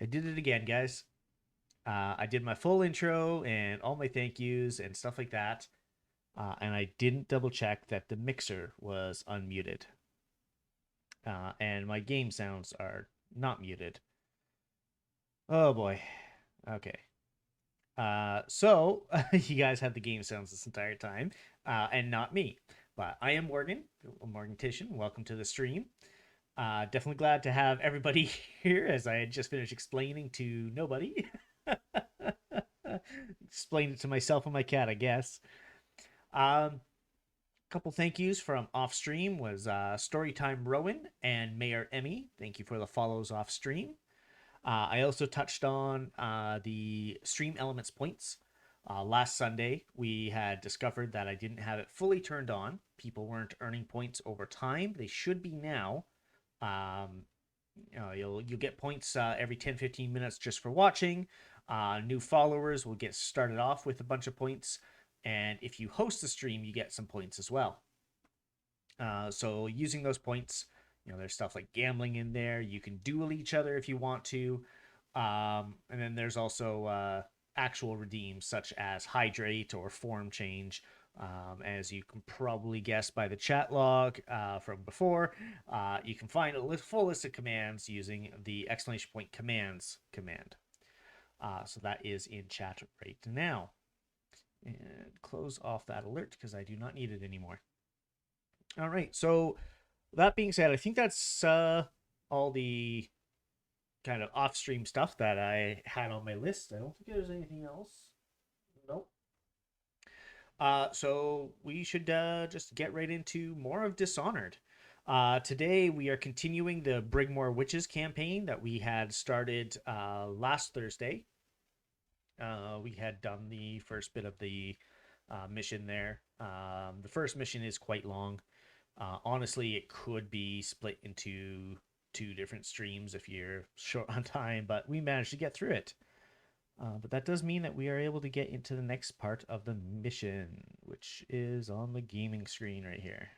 I did it again, guys. I did my full intro and all my thank yous and stuff like that. And I didn't double check that the mixer was unmuted. And my game sounds are not muted. Oh boy. Okay. So you guys had the game sounds this entire time, and not me. But I am Morgan, Morgan Titian. Welcome to the stream. Definitely glad to have everybody here as I had just finished explaining to nobody. Explained it to myself and my cat, I guess. Um, Couple thank yous from off stream was Storytime Rowan and Mayor Emmy. Thank you for the follows off stream. I also touched on the stream elements points. Last Sunday, we had discovered that I didn't have it fully turned on. People weren't earning points over time. They should be now. Um, you'll get points every 10-15 minutes just for watching. New followers will get started off with a bunch of points, and if you host the stream, you get some points as well. So using those points, there's stuff like gambling in there. You can duel each other if you want to, and then there's also actual redeems such as hydrate or form change. As you can probably guess by the chat log from before, you can find a full list of commands using the exclamation point commands command. So that is in chat right now. And close off that alert because I do not need it anymore. All right. So that being said, I think that's all the kind of off-stream stuff that I had on my list. I don't think there's anything else. Nope. So we should just get right into more of Dishonored. Today we are continuing the Brigmore Witches campaign that we had started last Thursday. We had done the first bit of the mission there. The first mission is quite long. Honestly, it could be split into two different streams if you're short on time, but we managed to get through it. But that does mean that we are able to get into the next part of the mission, which is on the gaming screen right here.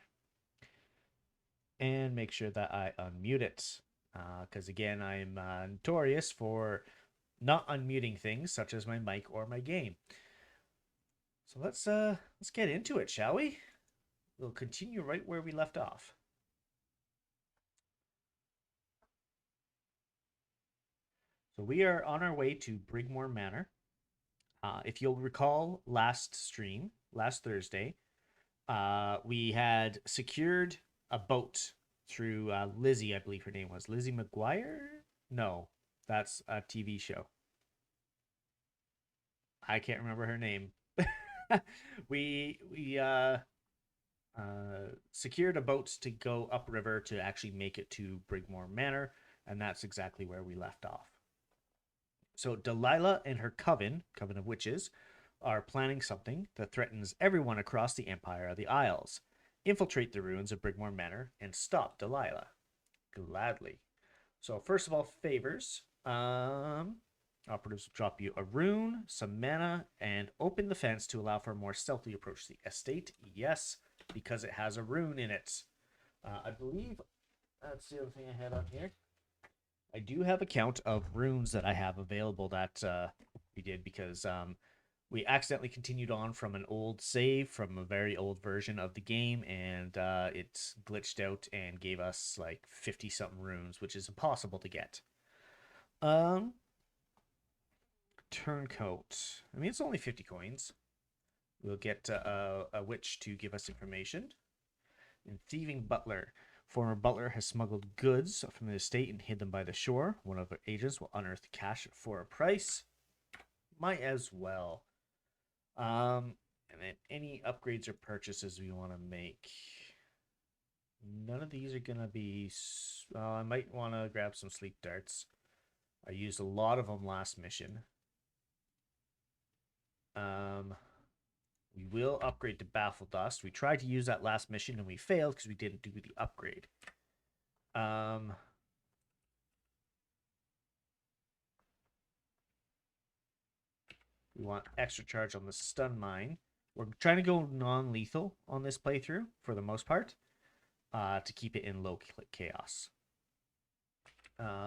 And make sure that I unmute it. Because again, I'm notorious for not unmuting things such as my mic or my game. So let's get into it, shall we? We'll continue right where we left off. So we are on our way to Brigmore Manor. If you'll recall last stream, last Thursday, we had secured a boat through Lizzie, I believe her name was. Lizzie McGuire? No, that's a TV show. I can't remember her name. we secured a boat to go upriver to actually make it to Brigmore Manor, and that's exactly where we left off. So Delilah and her coven of witches, are planning something that threatens everyone across the Empire of the Isles. Infiltrate the ruins of Brigmore Manor and stop Delilah. Gladly. So first of all, favors. Operatives will drop you a rune, some mana, and open the fence to allow for a more stealthy approach to the estate. Yes, because it has a rune in it. I believe that's the other thing I had on here. I do have a count of runes that I have available that we did because we accidentally continued on from an old save from a very old version of the game, and it glitched out and gave us like 50 something runes, which is impossible to get. Turncoat. I mean, it's only 50 coins. We'll get a witch to give us information. And thieving butler. Former butler has smuggled goods from the estate and hid them by the shore. One of our agents will unearth cash for a price. Might as well. And then any upgrades or purchases we want to make. None of these are going to be... I might want to grab some sleep darts. I used a lot of them last mission. We will upgrade to Baffle Dust. We tried to use that last mission and we failed because we didn't do the upgrade. We want extra charge on the stun mine. We're trying to go non-lethal on this playthrough for the most part to keep it in low chaos.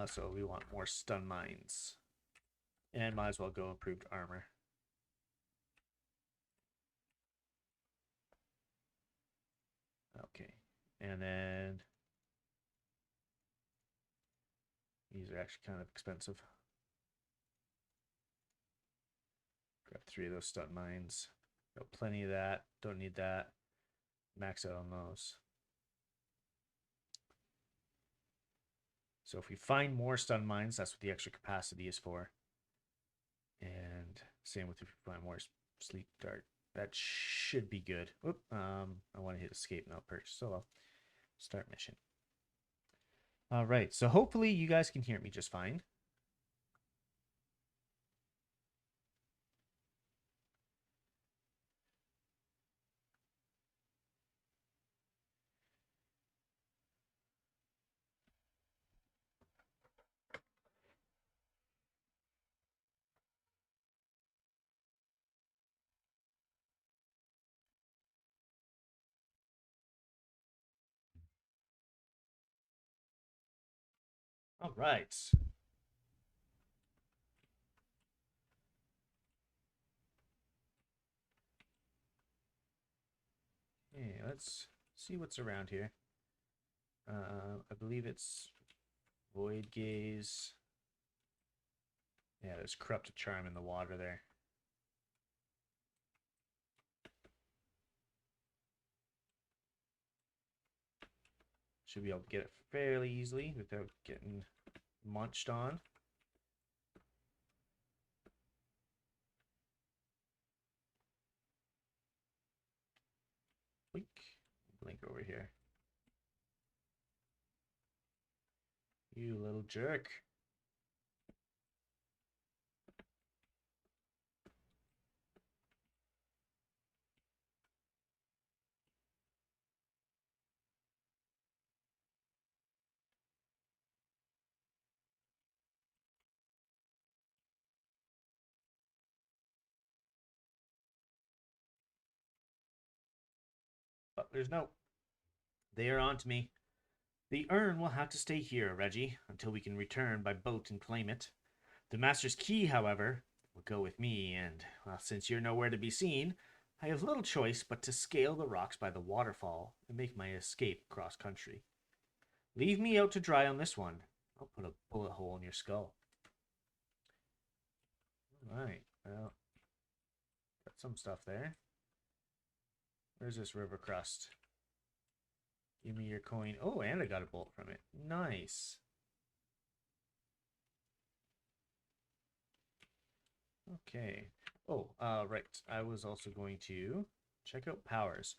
So we want more stun mines. And might as well go improved armor. Okay. And then these are actually kind of expensive. Grab 3 of those stun mines. Got plenty of that. Don't need that. Max out on those. So if we find more stun mines, that's what the extra capacity is for. And same with if we find more sleep dart. That should be good. Oop, I want to hit escape, not purchase. So I'll start mission. All right, so hopefully you guys can hear me just fine. All right. Okay, let's see what's around here. I believe it's Void Gaze. Yeah, there's Corrupted Charm in the water there. Should be able to get it fairly easily without getting munched on. Blink over here. You little jerk. But there's no. They are on to me. The urn will have to stay here, Reggie, until we can return by boat and claim it. The master's key, however, will go with me, and, well, since you're nowhere to be seen, I have little choice but to scale the rocks by the waterfall and make my escape cross country. Leave me out to dry on this one. I'll put a bullet hole in your skull. Alright, well, got some stuff there. Where's this river crust? Give me your coin. Oh, and I got a bolt from it. Nice. Okay. Oh, right. I was also going to check out powers.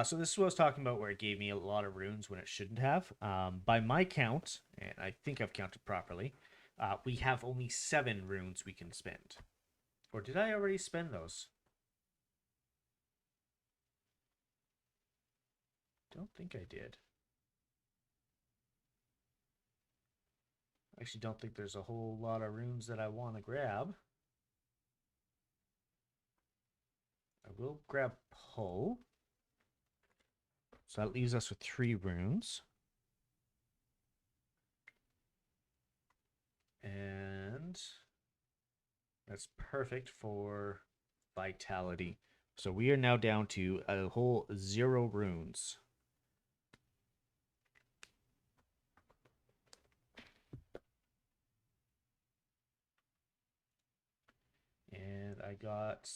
So this is what I was talking about where it gave me a lot of runes when it shouldn't have. By my count, and I think I've counted properly, we have only 7 runes we can spend. Or did I already spend those? Don't think I did. I actually don't think there's a whole lot of runes that I want to grab. I will grab pull. So that leaves us with 3 runes. And that's perfect for vitality. So we are now down to a whole 0 runes. And I got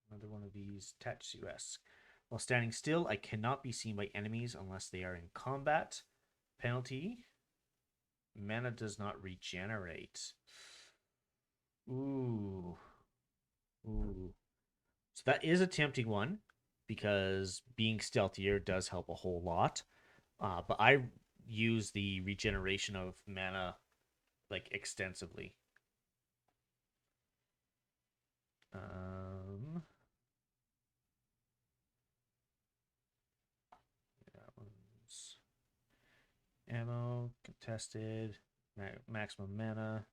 another one of these Tatsu-esque. While standing still, I cannot be seen by enemies unless they are in combat. Penalty. Mana does not regenerate. Ooh. Ooh. So that is a tempting one because being stealthier does help a whole lot. But I use the regeneration of mana like extensively. That one's ammo, contested, maximum mana,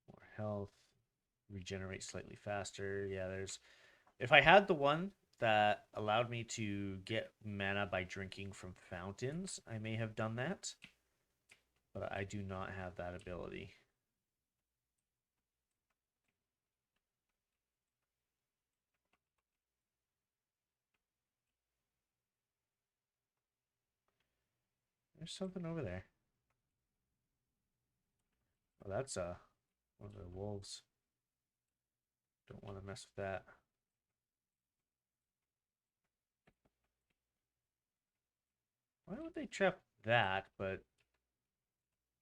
more health, regenerate slightly faster. Yeah, there's. If I had the one that allowed me to get mana by drinking from fountains, I may have done that. but I do not have that ability. There's something over there. Oh, that's one of the wolves. Don't want to mess with that. Why would they trap that, but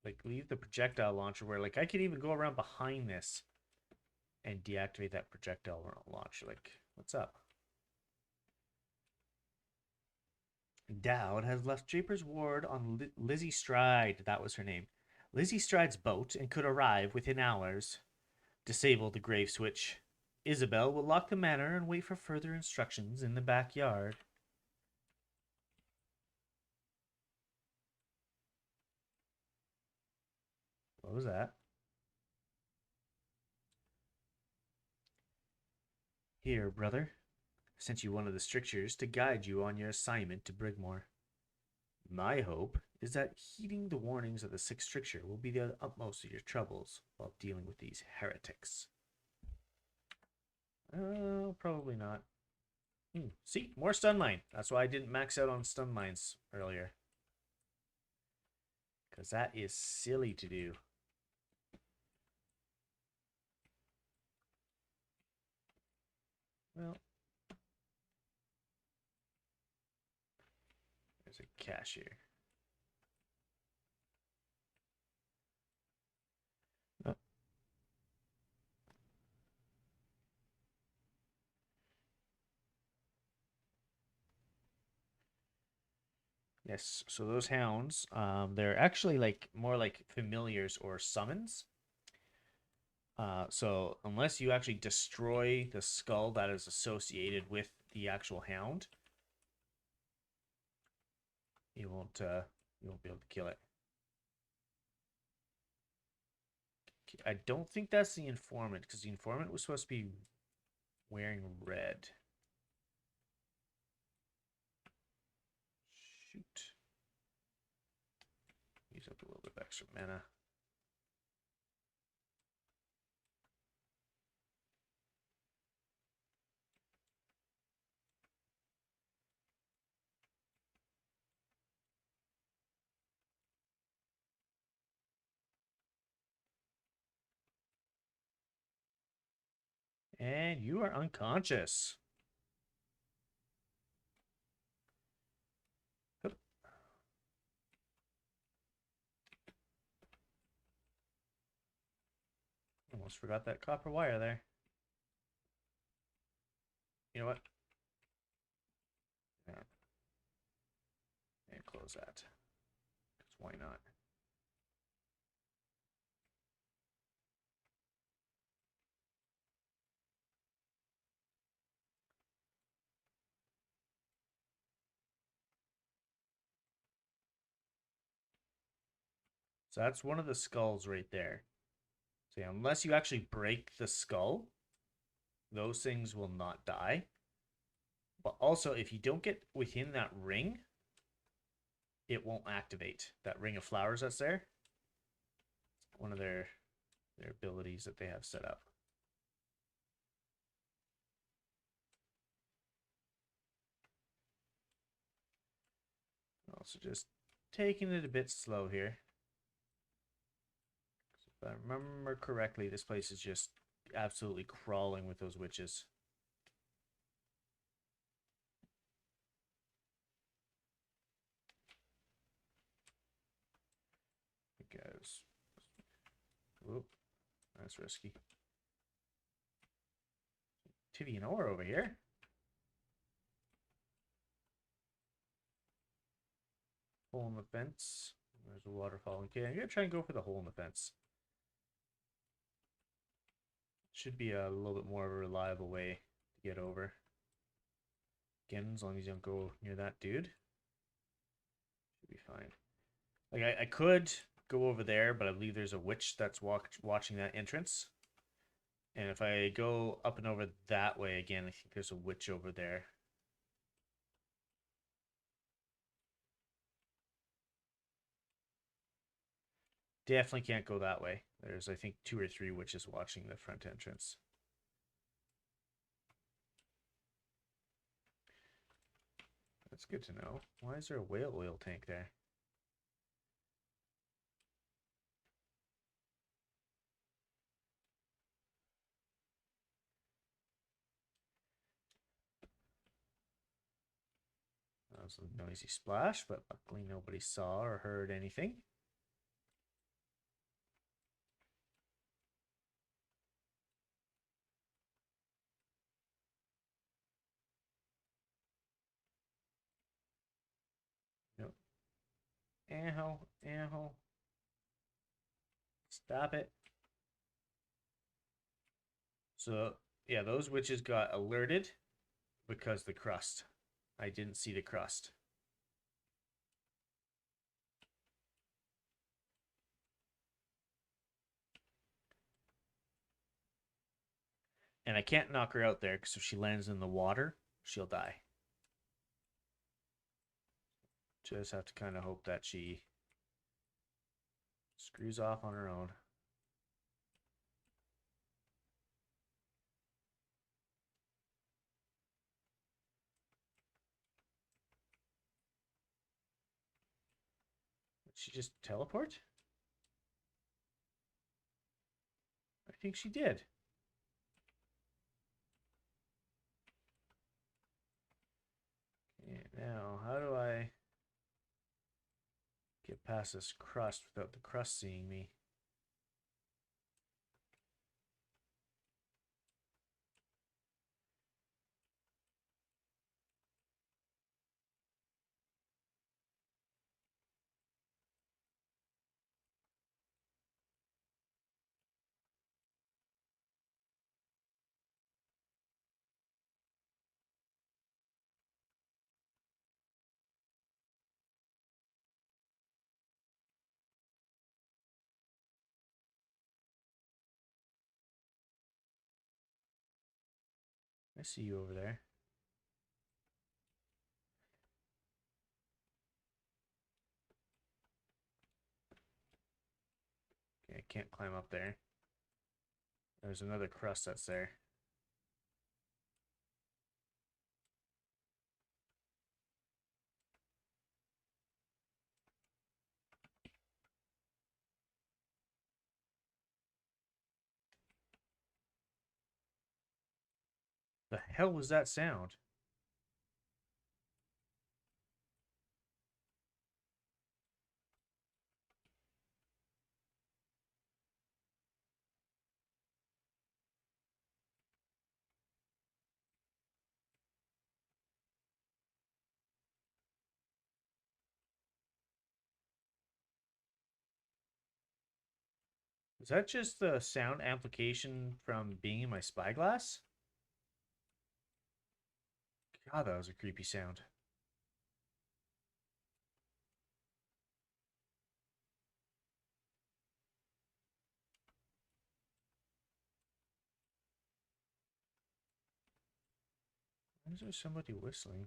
like leave the projectile launcher where like I could even go around behind this and deactivate that projectile launcher? Like, what's up? Dowd has left Draper's ward on Lizzie Stride, that was her name, Lizzie Stride's boat, and could arrive within hours. Disable the grave switch. Isabel will lock the manor and wait for further instructions in the backyard. What was that? Here, brother. I sent you one of the strictures to guide you on your assignment to Brigmore. My hope is that heeding the warnings of the sixth stricture will be the utmost of your troubles while dealing with these heretics. Probably not. See, more stun mine. That's why I didn't max out on stun mines earlier. Because that is silly to do. Well, there's a cashier. Oh. Yes, so those hounds, they're actually like more like familiars or summons. So unless you actually destroy the skull that is associated with the actual hound, you won't be able to kill it. I don't think that's the informant, because the informant was supposed to be wearing red. Shoot. Use up a little bit of extra mana. And you are unconscious. Almost forgot that copper wire there. You know what? Yeah. And close that. Because why not? So that's one of the skulls right there. So yeah, unless you actually break the skull, those things will not die. But also, if you don't get within that ring, it won't activate. That ring of flowers that's there. One of their abilities that they have set up. Also just taking it a bit slow here. If I remember correctly, this place is just absolutely crawling with those witches. Because, whoop, that's risky. Tivian ore over here. Hole in the fence. There's a waterfall. Okay, I'm gonna try and go for the hole in the fence. Should be a little bit more of a reliable way to get over. Again, as long as you don't go near that dude, should be fine. Like I could go over there, but I believe there's a witch that's watching that entrance. And if I go up and over that way again, I think there's a witch over there. Definitely can't go that way. There's, I think, 2 or 3 witches watching the front entrance. That's good to know. Why is there a whale oil tank there? That was a noisy splash, but luckily nobody saw or heard anything. Nope. Ow, ow. Stop it. So, yeah, those witches got alerted because the crust. I didn't see the crust. And I can't knock her out there because if she lands in the water, she'll die. Just have to kind of hope that she screws off on her own. Did she just teleport? I think she did. Okay, now how do I get past this crust without the crust seeing me? I see you over there. Okay, I can't climb up there. There's another crust that's there. The hell was that sound? Is that just the sound amplification from being in my spyglass? God, that was a creepy sound. Why is there somebody whistling?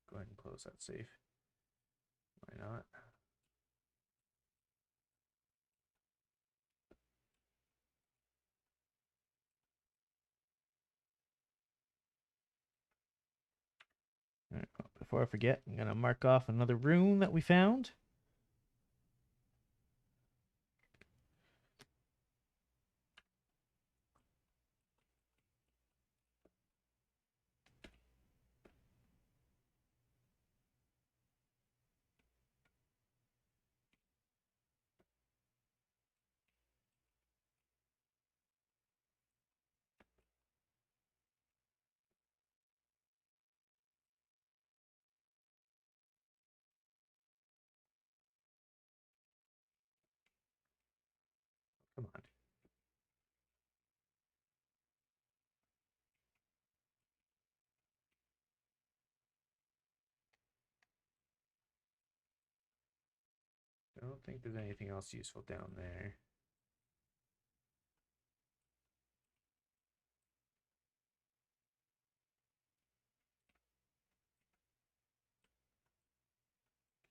Go ahead and close that safe. Why not? All right, well, before I forget, I'm going to mark off another rune that we found. Come on. I don't think there's anything else useful down there.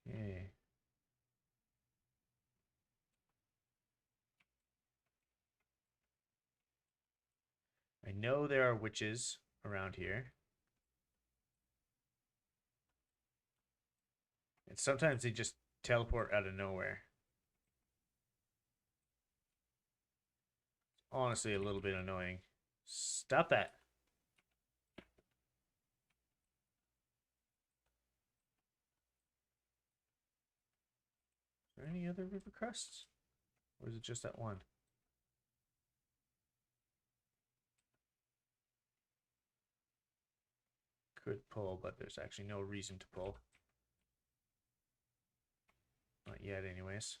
Okay. know there are witches around here. And sometimes they just teleport out of nowhere. Honestly, a little bit annoying. Stop that. Is there any other river crusts? Or is it just that one? Could pull, but there's actually no reason to pull. Not yet, anyways.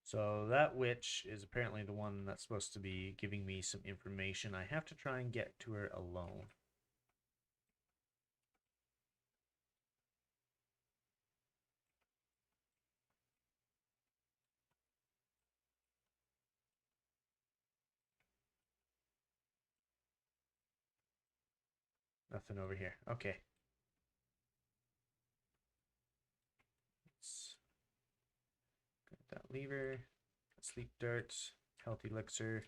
So that witch is apparently the one that's supposed to be giving me some information. I have to try and get to her alone. Nothing over here. Okay. Let's get that lever. Sleep dirt. Healthy elixir.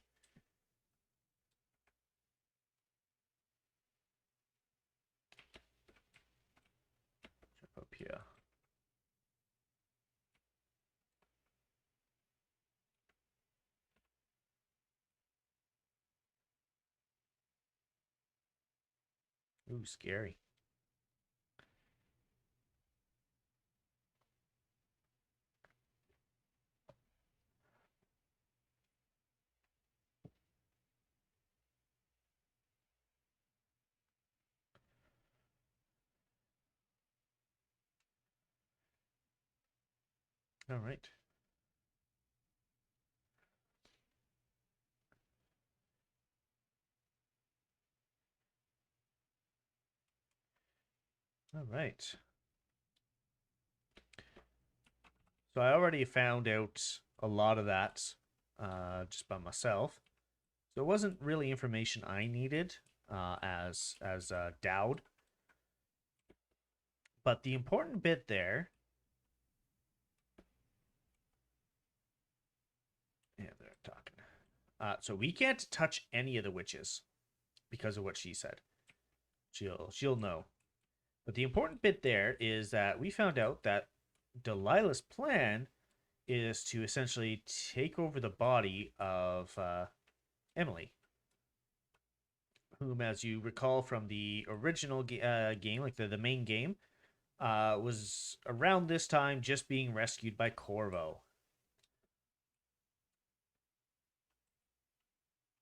Jump up here. Ooh, scary. All right. All right. So I already found out a lot of that just by myself. So it wasn't really information I needed as Dowd. But the important bit there... Yeah, they're talking. So we can't touch any of the witches because of what she said. She'll know. But the important bit there is that we found out that Delilah's plan is to essentially take over the body of Emily, whom, as you recall from the original game, like the main game, was around this time just being rescued by Corvo.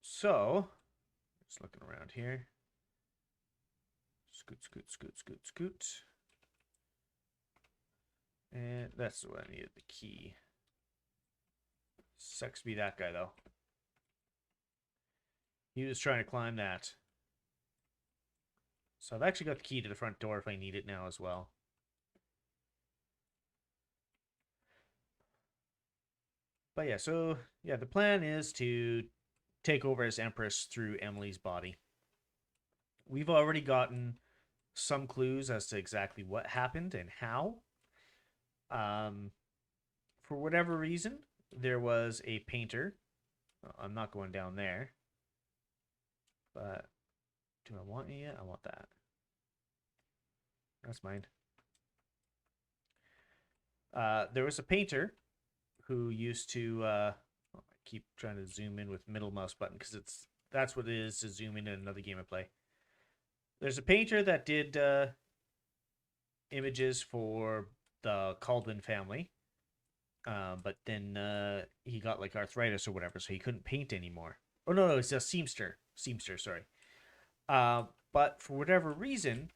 So, just looking around here. Scoot, scoot, scoot, scoot, scoot. And that's what I needed, the key. Sucks to be that guy, though. He was trying to climb that. So I've actually got the key to the front door if I need it now as well. But yeah, so yeah, the plan is to take over as Empress through Emily's body. We've already gotten some clues as to exactly what happened and how. For whatever reason, there was a painter. I'm not going down there. But do I want it yet? I want that. That's mine. There was a painter who used to... I keep trying to zoom in with middle mouse button because that's what it is to zoom in another game I play. There's a painter that did images for the Caldwin family. But then he got like arthritis or whatever, so he couldn't paint anymore. Oh, no, it's a seamster. Seamster, sorry. But for whatever reason,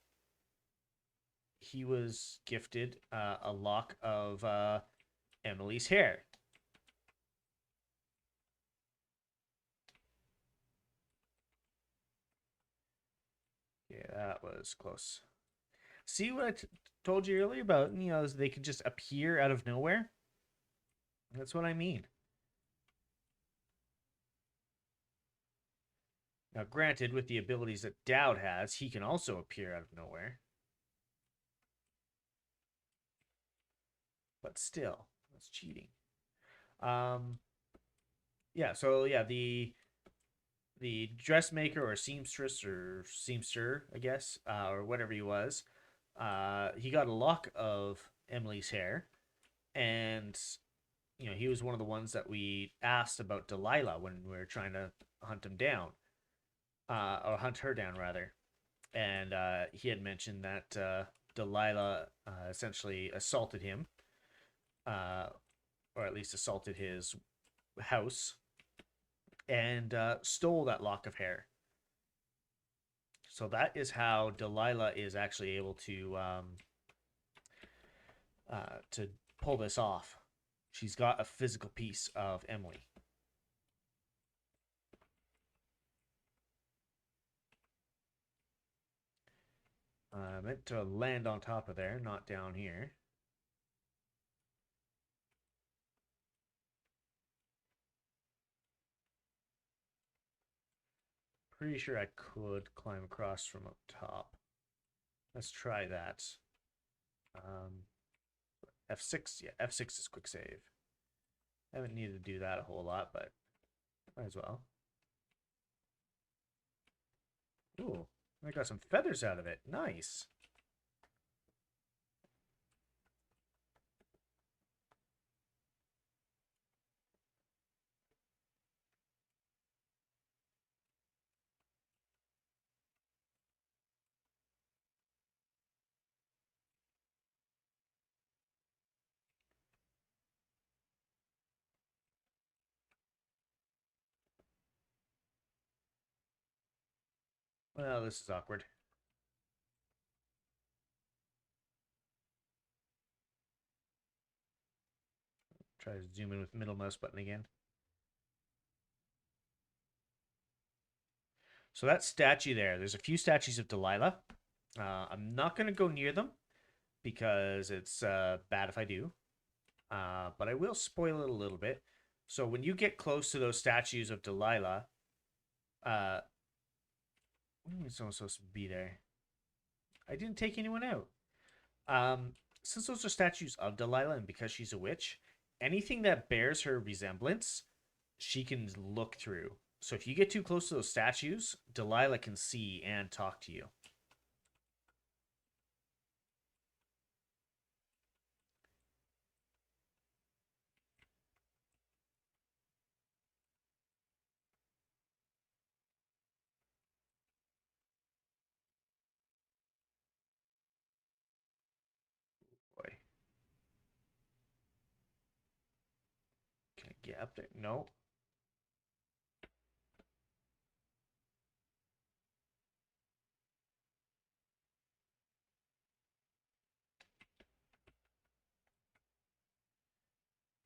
he was gifted a lock of Emily's hair. Yeah, that was close. See what I told you earlier about, they could just appear out of nowhere? That's what I mean. Now, granted, with the abilities that Dowd has, he can also appear out of nowhere. But still, that's cheating. Yeah, so yeah, the dressmaker or seamstress or seamster, I guess, or whatever he was, he got a lock of Emily's hair, and he was one of the ones that we asked about Delilah when we were trying to hunt him down, or hunt her down rather, and he had mentioned that Delilah essentially assaulted him, or at least assaulted his house, and stole that lock of hair. So that is how Delilah is actually able to pull this off. She's got a physical piece of Emily. I meant to land on top of there, not down here. Pretty sure I could climb across from up top. Let's try that. F6, yeah, F6 is quick save. I haven't needed to do that a whole lot, but might as well. Ooh, I got some feathers out of it. Nice. Well, this is awkward. Try to zoom in with middle mouse button again. So that statue there's a few statues of Delilah. I'm not going to go near them because it's bad if I do. But I will spoil it a little bit. So when you get close to those statues of Delilah, someone's supposed to be there. I didn't take anyone out. Since those are statues of Delilah, and because she's a witch, anything that bears her resemblance, she can look through. So if you get too close to those statues, Delilah can see and talk to you. Boy. Can I get up there? No.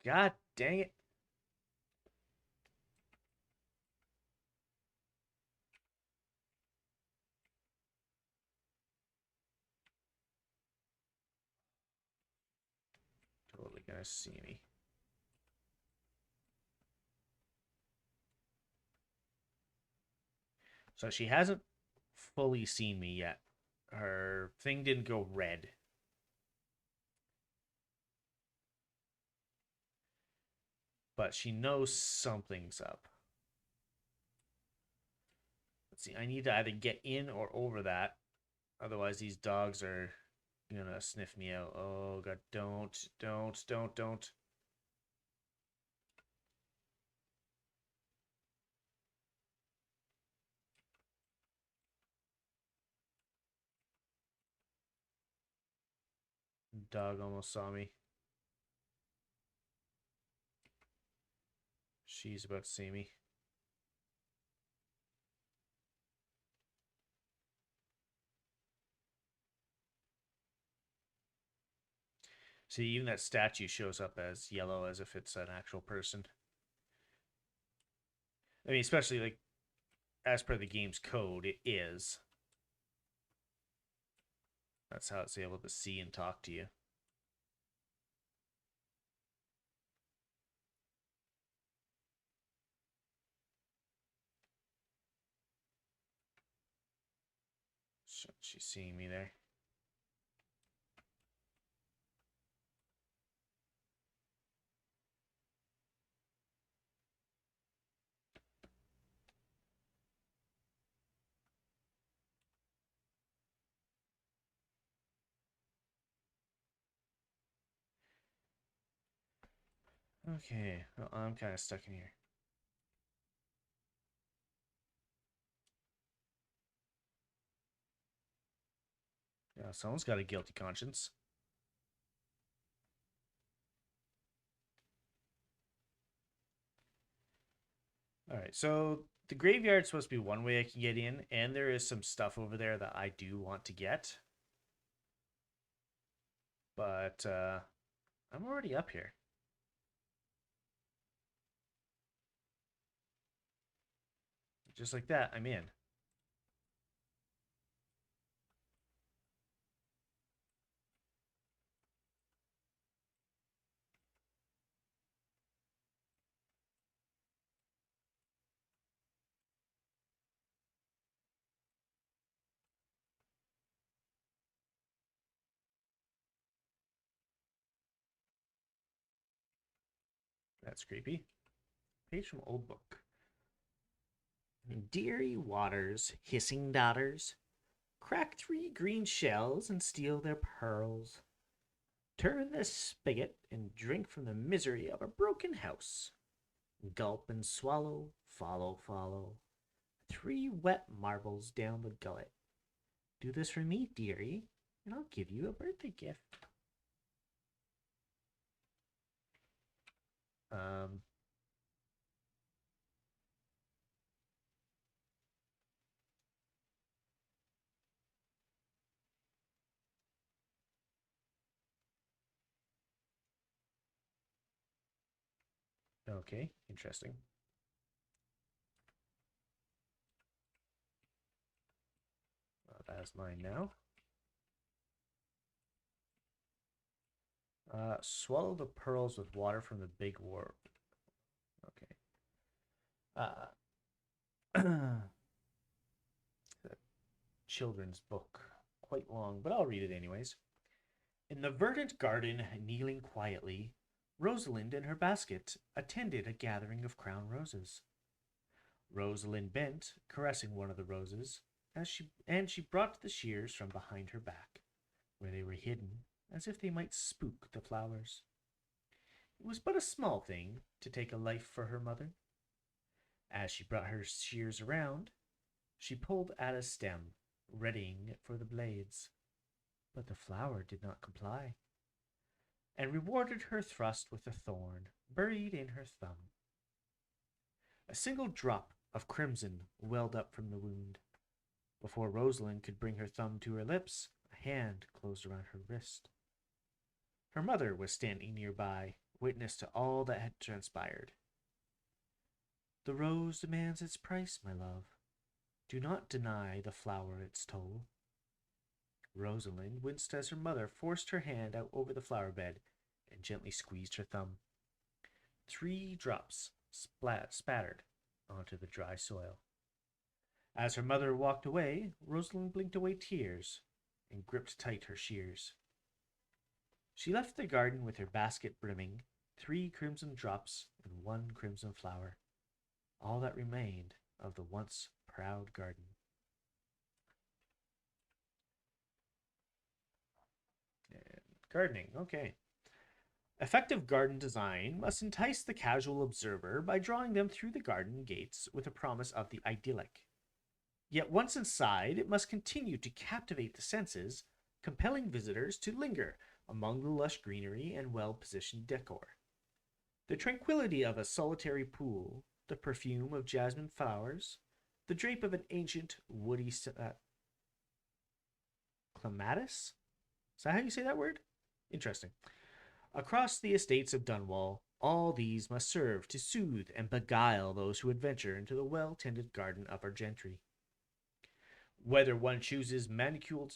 God dang it. Totally gonna see me. So she hasn't fully seen me yet. Her thing didn't go red. But she knows something's up. Let's see, I need to either get in or over that. Otherwise, these dogs are gonna sniff me out. Oh, God, don't. Dog almost saw me. She's about to see me. See, even that statue shows up as yellow as if it's an actual person. I mean, especially like as per the game's code, it is. That's how it's able to see and talk to you. She's seeing me there. Okay, well, I'm kind of stuck in here. Yeah, someone's got a guilty conscience. All right, so the graveyard's supposed to be one way I can get in, and there is some stuff over there that I do want to get. But I'm already up here. Just like that, I'm in. That's creepy. Page from old book. Deary waters, hissing daughters, crack 3 green shells and steal their pearls. Turn the spigot and drink from the misery of a broken house. Gulp and swallow, follow, follow. 3 wet marbles down the gullet. Do this for me, dearie, and I'll give you a birthday gift. Okay, interesting. That's mine now. Swallow the pearls with water from the big war. Okay. Children's book. Quite long, but I'll read it anyways. In the verdant garden, kneeling quietly, Rosalind and her basket attended a gathering of crown roses. Rosalind bent, caressing one of the roses, and she brought the shears from behind her back, where they were hidden, as if they might spook the flowers. It was but a small thing to take a life for her mother. As she brought her shears around, she pulled at a stem, readying it for the blades. But the flower did not comply, and rewarded her thrust with a thorn buried in her thumb. A single drop of crimson welled up from the wound. Before Rosalind could bring her thumb to her lips, a hand closed around her wrist. Her mother was standing nearby, witness to all that had transpired. The rose demands its price, my love. Do not deny the flower its toll. Rosalind winced as her mother forced her hand out over the flower bed and gently squeezed her thumb. 3 drops spattered onto the dry soil. As her mother walked away, Rosalind blinked away tears and gripped tight her shears. She left the garden with her basket brimming, 3 crimson drops and 1 crimson flower, all that remained of the once proud garden. And gardening, okay. Effective garden design must entice the casual observer by drawing them through the garden gates with a promise of the idyllic. Yet once inside, it must continue to captivate the senses, compelling visitors to linger among the lush greenery and well-positioned decor. The tranquility of a solitary pool, the perfume of jasmine flowers, the drape of an ancient woody clematis? Is that how you say that word? Interesting. Across the estates of Dunwall, all these must serve to soothe and beguile those who adventure into the well-tended garden of our gentry. Whether one chooses manicured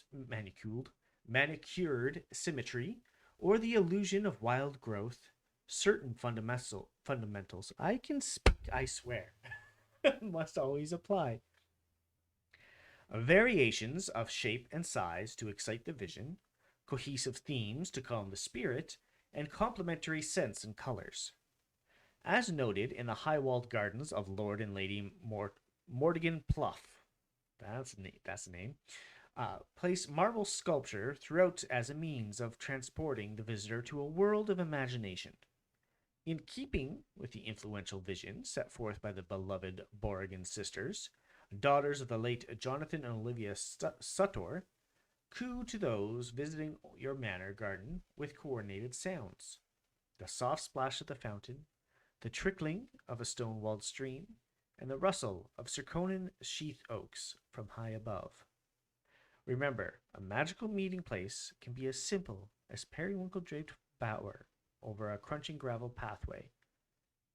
symmetry or the illusion of wild growth, certain fundamentals, I can speak, I swear, must always apply. Variations of shape and size to excite the vision, cohesive themes to calm the spirit, and complementary scents and colors. As noted in the high-walled gardens of Lord and Lady Mortigan Pluff, that's the name, place marble sculpture throughout as a means of transporting the visitor to a world of imagination. In keeping with the influential vision set forth by the beloved Borrigan sisters, daughters of the late Jonathan and Olivia Sutor, coo to those visiting your manor garden with coordinated sounds. The soft splash of the fountain, the trickling of a stone-walled stream, and the rustle of Circonan sheath oaks from high above. Remember, a magical meeting place can be as simple as periwinkle-draped bower over a crunching gravel pathway,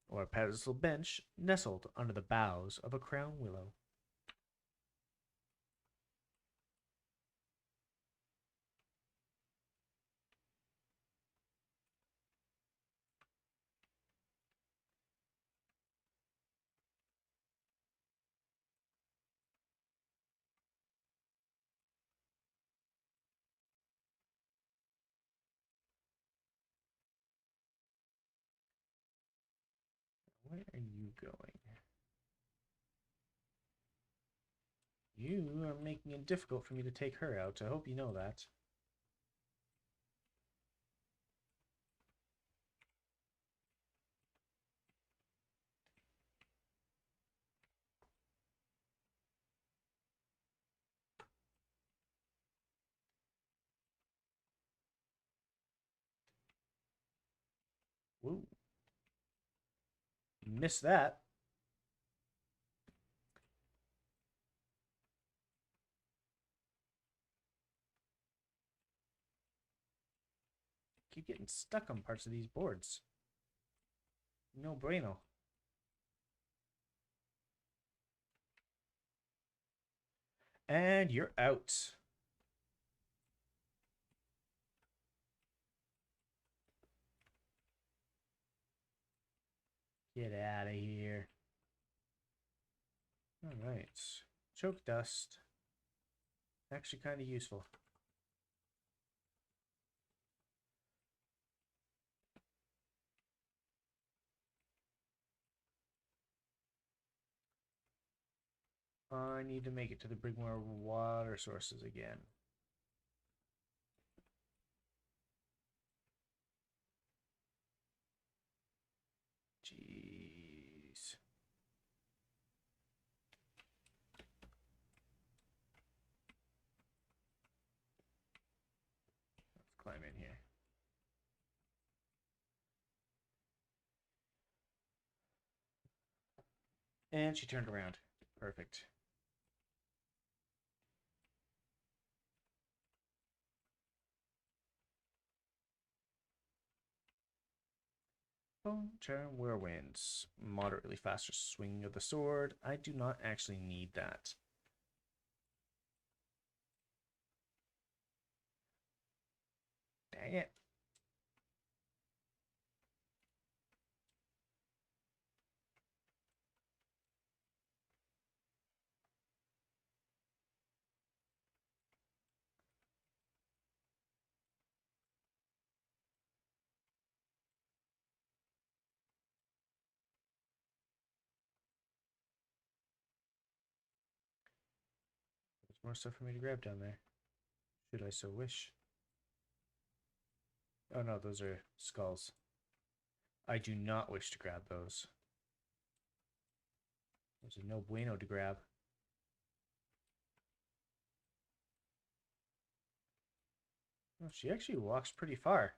or a pedestal bench nestled under the boughs of a crown willow. Where are you going? You are making it difficult for me to take her out. I hope you know that. Woo. Missed that. Keep getting stuck on parts of these boards. No bueno. And you're out. Get out of here. All right. Choke dust. Actually kind of useful. I need to make it to the Brigmore water sources again. Jeez. Let's climb in here. And she turned around. Perfect. Bone charm whirlwinds. Moderately faster swing of the sword. I do not actually need that. Dang it. There's more stuff for me to grab down there. Should I so wish. Oh no, those are skulls. I do not wish to grab those. Those are no bueno to grab. Oh, she actually walks pretty far.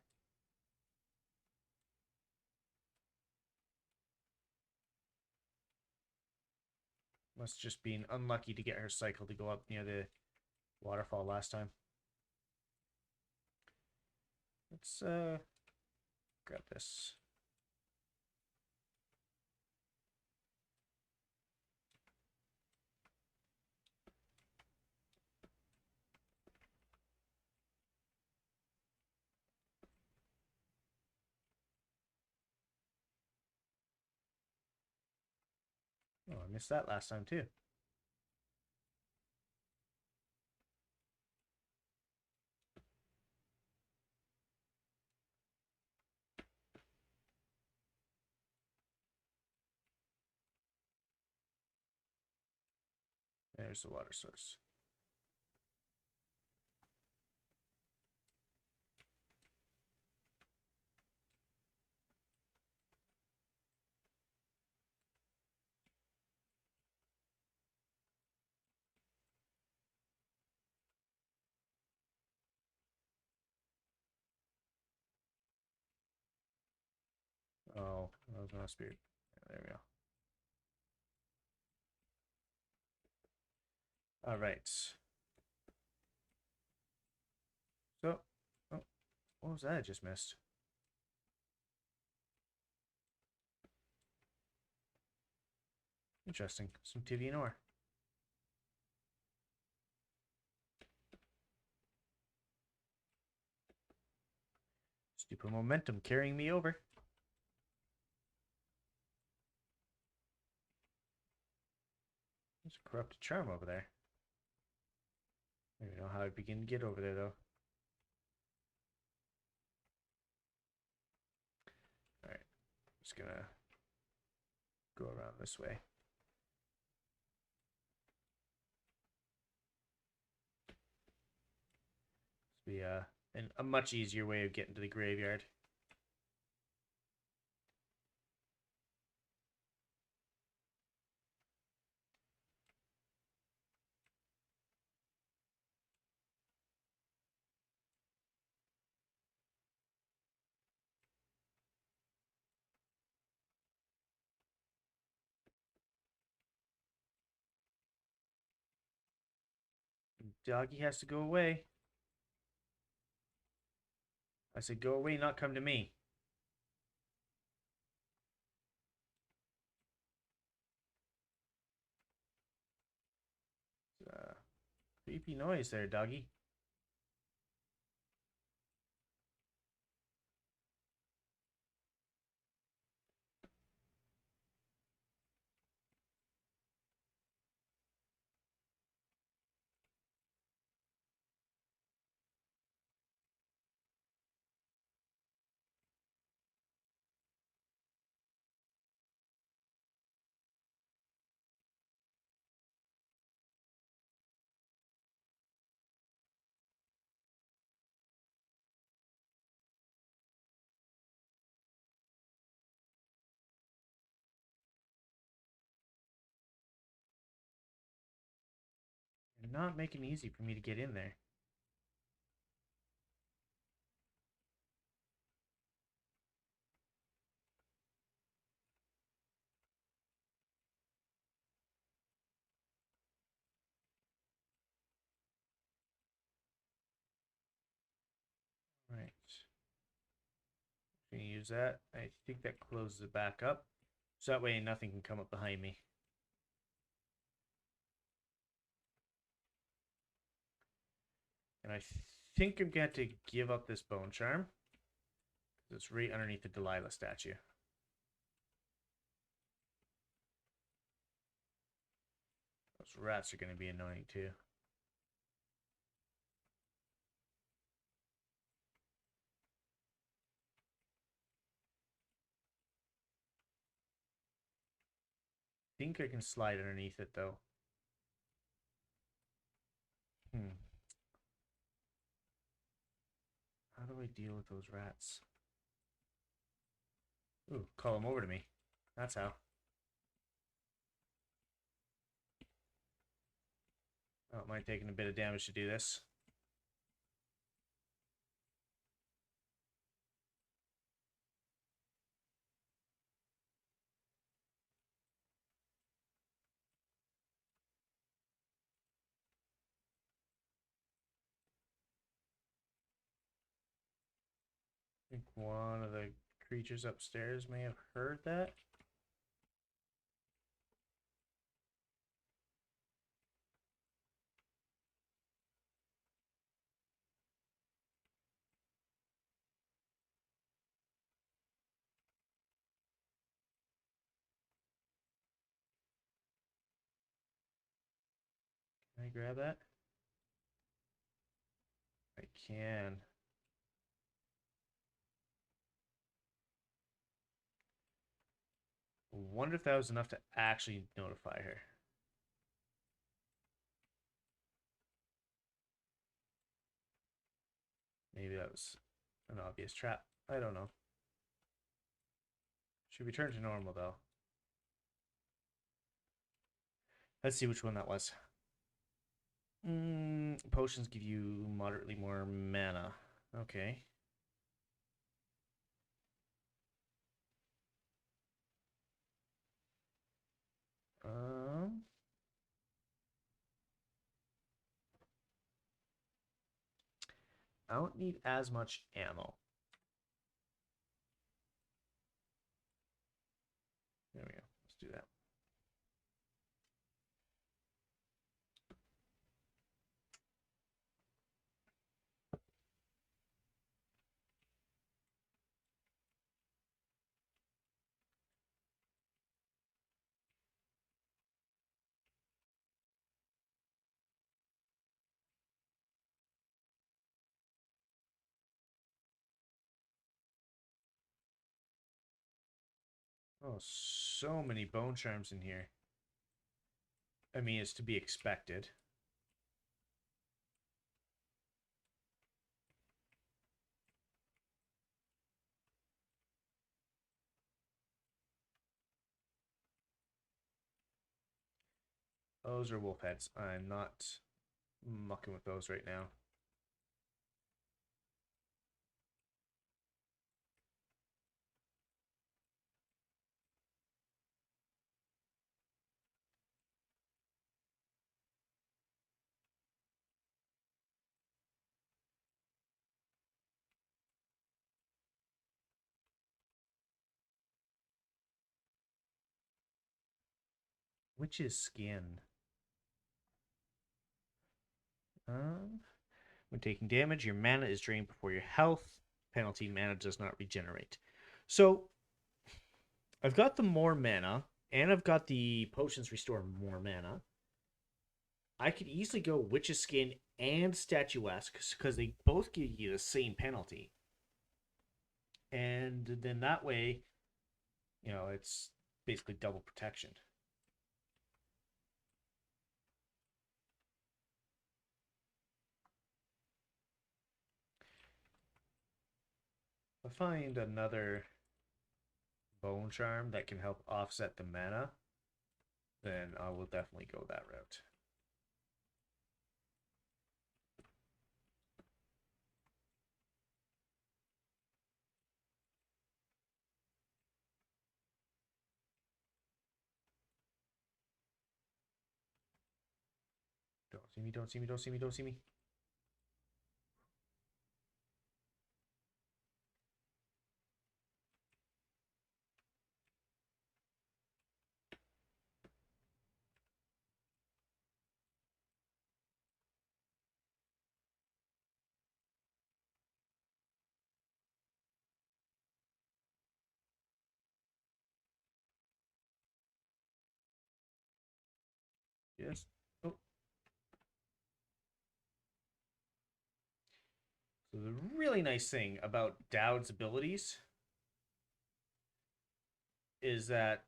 Must just been unlucky to get her cycle to go up near the waterfall last time. Let's grab this. Oh, I missed that last time too. There's the water source. Oh, that was not spirit. There we go. All right. So, oh, what was that I just missed? Interesting. Some Tivian ore. Stupid momentum carrying me over. There's a corrupted charm over there. I don't know how I begin to get over there, though. Alright. Just gonna go around this way. This will be a much easier way of getting to the graveyard. Doggy has to go away. I said go away, not come to me. Creepy noise there, doggy. You're not making it easy for me to get in there. Right. Gonna use that. I think that closes it back up. So that way nothing can come up behind me. And I think I'm going to give up this bone charm. It's right underneath the Delilah statue. Those rats are going to be annoying too. I think I can slide underneath it though. How do I deal with those rats? Ooh, call them over to me. That's how. I don't mind taking a bit of damage to do this. I think one of the creatures upstairs may have heard that. Can I grab that? I can. I wonder if that was enough to actually notify her. Maybe that was an obvious trap. I don't know. Should return to normal, though. Let's see which one that was. Potions give you moderately more mana. Okay. I don't need as much ammo. There we go. Let's do that. Oh, so many bone charms in here. I mean, it's to be expected. Those are wolf heads. I'm not mucking with those right now. Witch's skin. When taking damage, your mana is drained before your health penalty. Mana does not regenerate. So, I've got the more mana, and I've got the potions restore more mana. I could easily go Witch's Skin and Statuesque because they both give you the same penalty. And then that way, you know, it's basically double protection. If I find another bone charm that can help offset the mana, then I will definitely go that route. Don't see me, don't see me, don't see me, don't see me. Yes. Oh. So the really nice thing about Dowd's abilities is that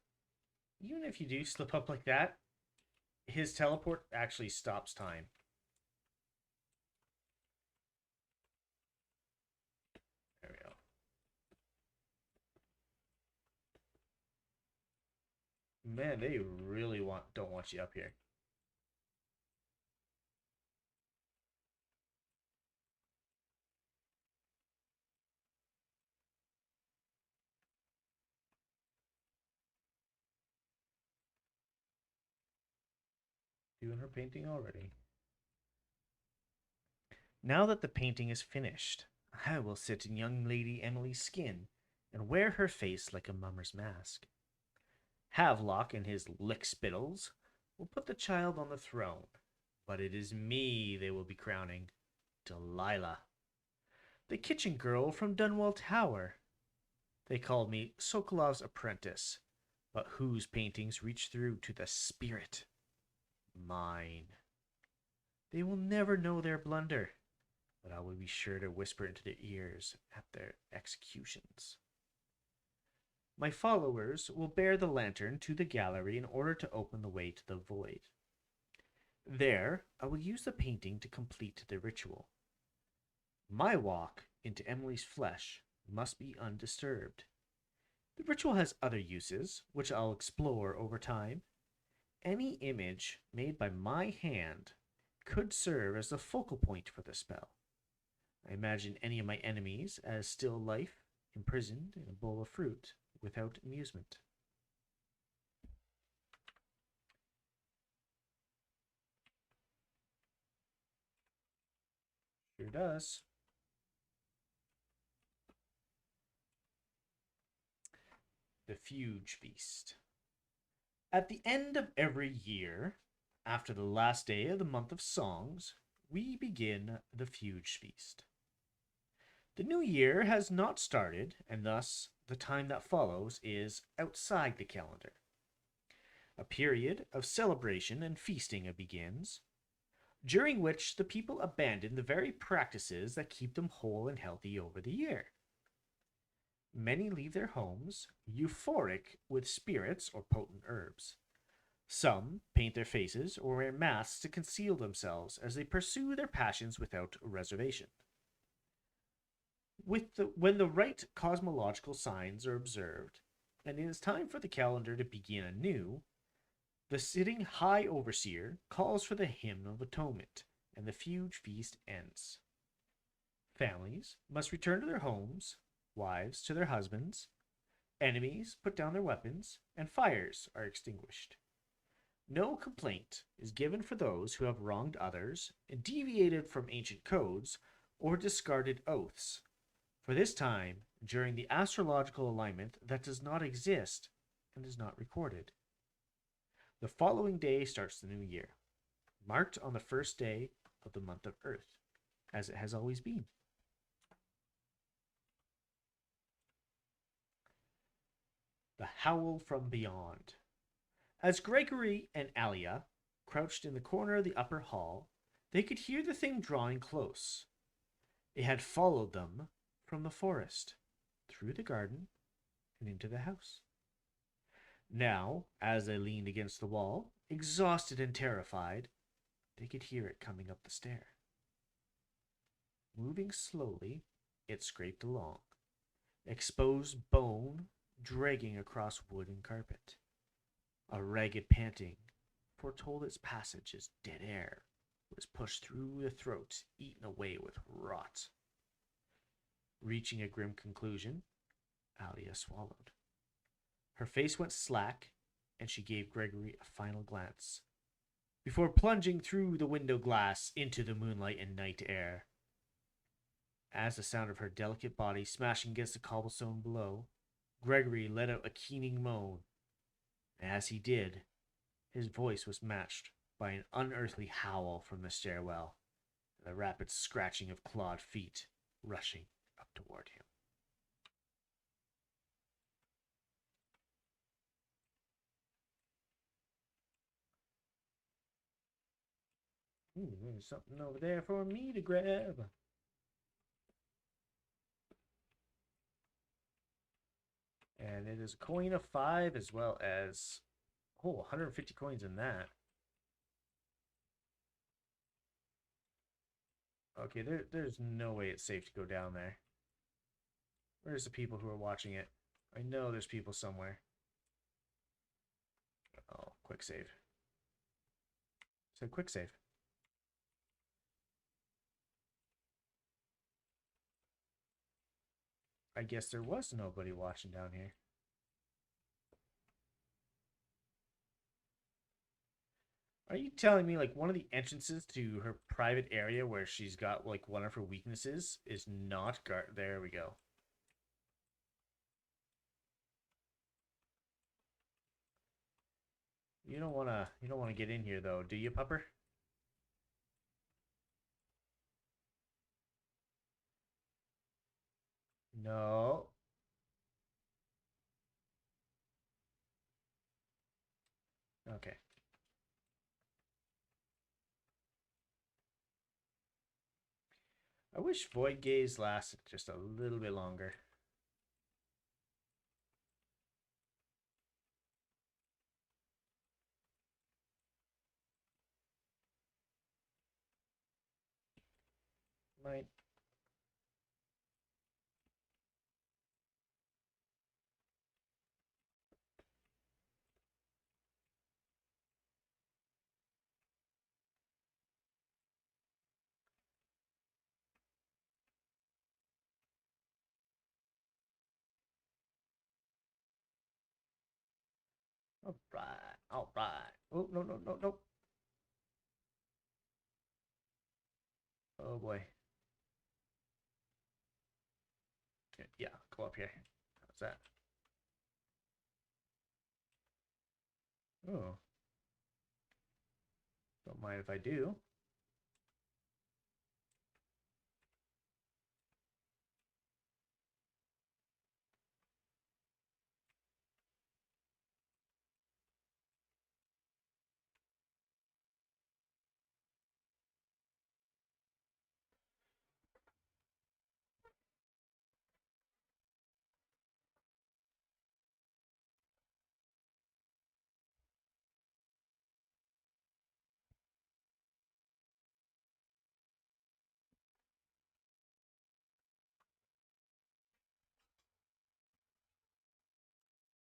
even if you do slip up like that, his teleport actually stops time. There we go. Man, they really don't want you up here. Doing her painting already. Now that the painting is finished, I will sit in young Lady Emily's skin and wear her face like a mummer's mask. Havelock and his lick-spittles will put the child on the throne, but it is me they will be crowning, Delilah, the kitchen girl from Dunwell Tower. They called me Sokolov's apprentice, but whose paintings reach through to the spirit? Mine. They will never know their blunder, but I will be sure to whisper into their ears at their executions. My followers will bear the lantern to the gallery in order to open the way to the void. There, I will use the painting to complete the ritual. My walk into Emily's flesh must be undisturbed. The ritual has other uses, which I'll explore over time. Any image made by my hand could serve as the focal point for the spell. I imagine any of my enemies as still life, imprisoned in a bowl of fruit, without amusement. Sure does. The Fuge Feast. At the end of every year, after the last day of the month of songs, we begin the Fuge Feast. The new year has not started, and thus the time that follows is outside the calendar. A period of celebration and feasting begins, during which the people abandon the very practices that keep them whole and healthy over the year. Many leave their homes, euphoric with spirits or potent herbs. Some paint their faces or wear masks to conceal themselves as they pursue their passions without reservation. When the right cosmological signs are observed, and it is time for the calendar to begin anew, the sitting High Overseer calls for the Hymn of Atonement, and the Fuge Feast ends. Families must return to their homes, wives to their husbands, enemies put down their weapons, and fires are extinguished. No complaint is given for those who have wronged others, deviated from ancient codes, or discarded oaths. For this time, during the astrological alignment that does not exist and is not recorded. The following day starts the new year, marked on the first day of the month of Earth, as it has always been. The Howl from Beyond. As Gregory and Alia crouched in the corner of the upper hall, they could hear the thing drawing close. It had followed them from the forest, through the garden, and into the house. Now, as they leaned against the wall, exhausted and terrified, they could hear it coming up the stair. Moving slowly, it scraped along, exposed bone dragging across wood and carpet. A ragged panting foretold its passage as dead air was pushed through the throat, eaten away with rot. Reaching a grim conclusion, Alia swallowed. Her face went slack, and she gave Gregory a final glance, before plunging through the window glass into the moonlight and night air. As the sound of her delicate body smashing against the cobblestone below, Gregory let out a keening moan. As he did, his voice was matched by an unearthly howl from the stairwell, and the rapid scratching of clawed feet rushing up toward him. There's something over there for me to grab. And it is a coin of 5 as well as, 150 coins in that. Okay, there's no way it's safe to go down there. Where's the people who are watching it? I know there's people somewhere. Oh, quick save. So quick save. I guess there was nobody watching down here. Are you telling me like one of the entrances to her private area where she's got like one of her weaknesses is not guard? There we go. You don't wanna get in here though, do you, pupper? No. Okay. I wish Void Gaze lasted just a little bit longer. Might Oh, no, no, no, no. Oh, boy. Yeah, go up here. How's that? Oh. Don't mind if I do.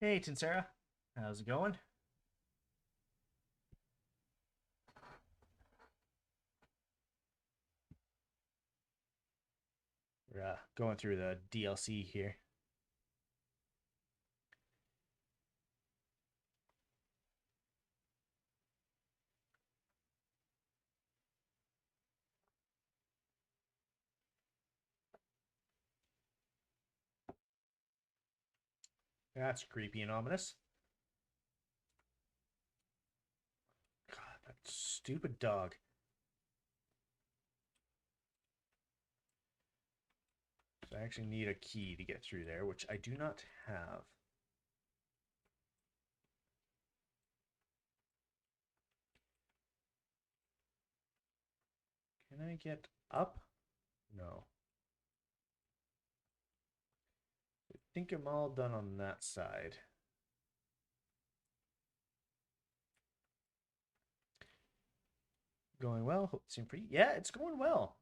Hey, Tinsara. How's it going? We're going through the DLC here. That's creepy and ominous. God, that stupid dog. So I actually need a key to get through there, which I do not have. Can I get up? No. I think I'm all done on that side. Going well. Hope it's pretty. Yeah, it's going well.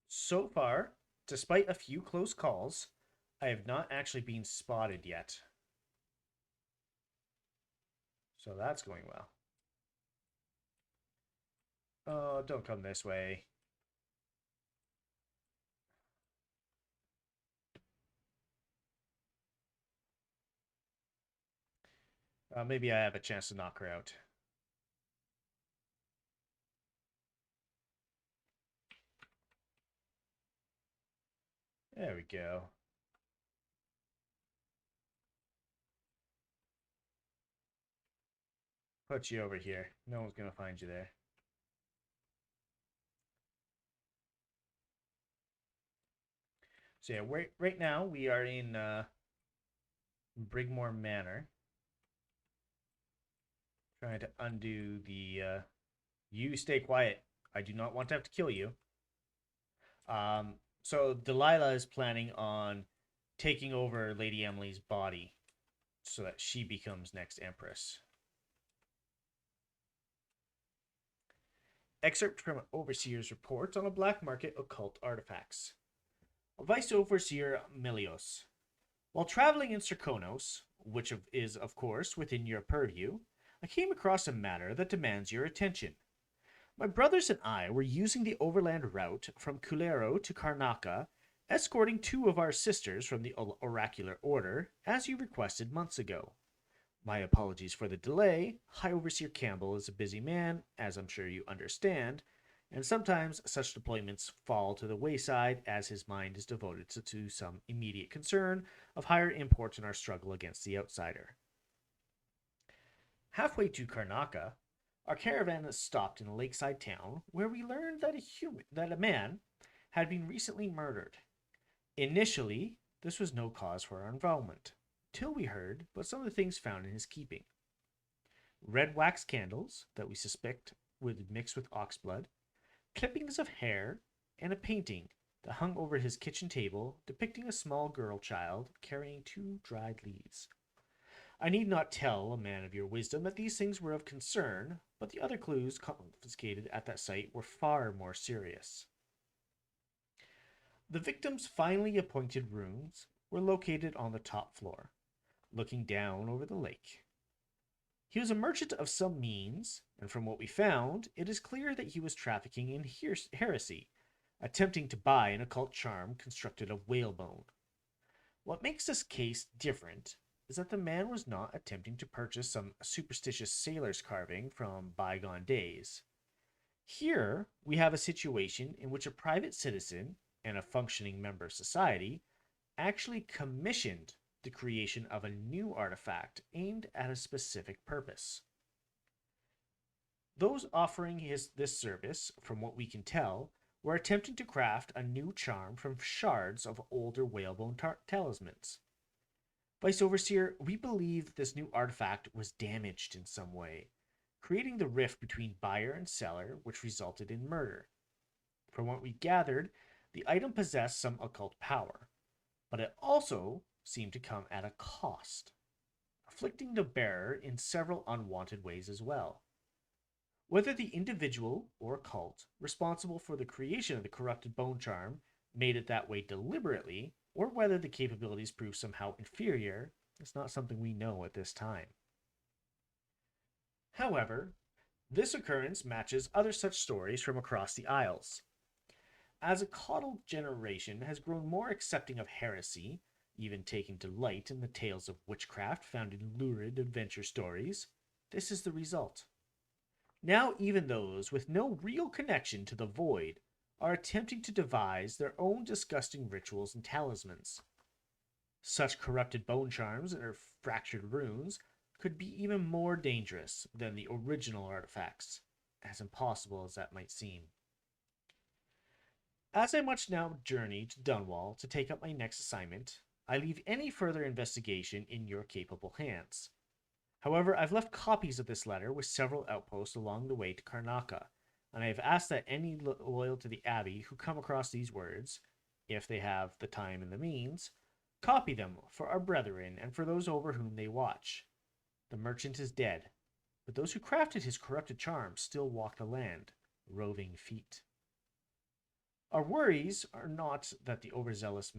So far, despite a few close calls, I have not actually been spotted yet. So that's going well. Oh, don't come this way. Maybe I have a chance to knock her out. There we go. Put you over here. No one's going to find you there. So yeah, right now we are in Brigmore Manor. Trying to undo the... you stay quiet. I do not want to have to kill you. So Delilah is planning on taking over Lady Emily's body so that she becomes next Empress. Excerpt from Overseer's report on a black market occult artifacts. Vice Overseer Melios. While traveling in Serkonos, which is, of course, within your purview, I came across a matter that demands your attention. My brothers and I were using the overland route from Kulero to Karnaka, escorting 2 of our sisters from the Oracular Order, as you requested months ago. My apologies for the delay. High Overseer Campbell is a busy man, as I'm sure you understand, and sometimes such deployments fall to the wayside as his mind is devoted to some immediate concern of higher import in our struggle against the outsider. Halfway to Karnaka, our caravan stopped in a lakeside town where we learned that a man had been recently murdered. Initially, this was no cause for our involvement, till we heard about some of the things found in his keeping. Red wax candles that we suspect would mix with oxblood, clippings of hair, and a painting that hung over his kitchen table depicting a small girl child carrying 2 dried leaves. I need not tell a man of your wisdom that these things were of concern, but the other clues confiscated at that site were far more serious. The victim's finally appointed rooms were located on the top floor, looking down over the lake. He was a merchant of some means, and from what we found, it is clear that he was trafficking in heresy, attempting to buy an occult charm constructed of whalebone. What makes this case different is that the man was not attempting to purchase some superstitious sailor's carving from bygone days. Here, we have a situation in which a private citizen and a functioning member of society actually commissioned the creation of a new artifact aimed at a specific purpose. Those offering this service, from what we can tell, were attempting to craft a new charm from shards of older whalebone talismans. Vice Overseer, we believe that this new artifact was damaged in some way, creating the rift between buyer and seller, which resulted in murder. From what we gathered, the item possessed some occult power, but it also seemed to come at a cost, afflicting the bearer in several unwanted ways as well. Whether the individual or cult responsible for the creation of the corrupted bone charm made it that way deliberately, or whether the capabilities proved somehow inferior, is not something we know at this time. However, this occurrence matches other such stories from across the Isles. As a coddled generation has grown more accepting of heresy, even taking delight in the tales of witchcraft found in lurid adventure stories, this is the result. Now even those with no real connection to the void are attempting to devise their own disgusting rituals and talismans. Such corrupted bone charms and fractured runes could be even more dangerous than the original artifacts, as impossible as that might seem. As I must now journey to Dunwall to take up my next assignment, I leave any further investigation in your capable hands. However, I've left copies of this letter with several outposts along the way to Karnaca, and I have asked that any loyal to the Abbey who come across these words, if they have the time and the means, copy them for our brethren and for those over whom they watch. The merchant is dead, but those who crafted his corrupted charms still walk the land, roving feet. Our worries are not that the overzealous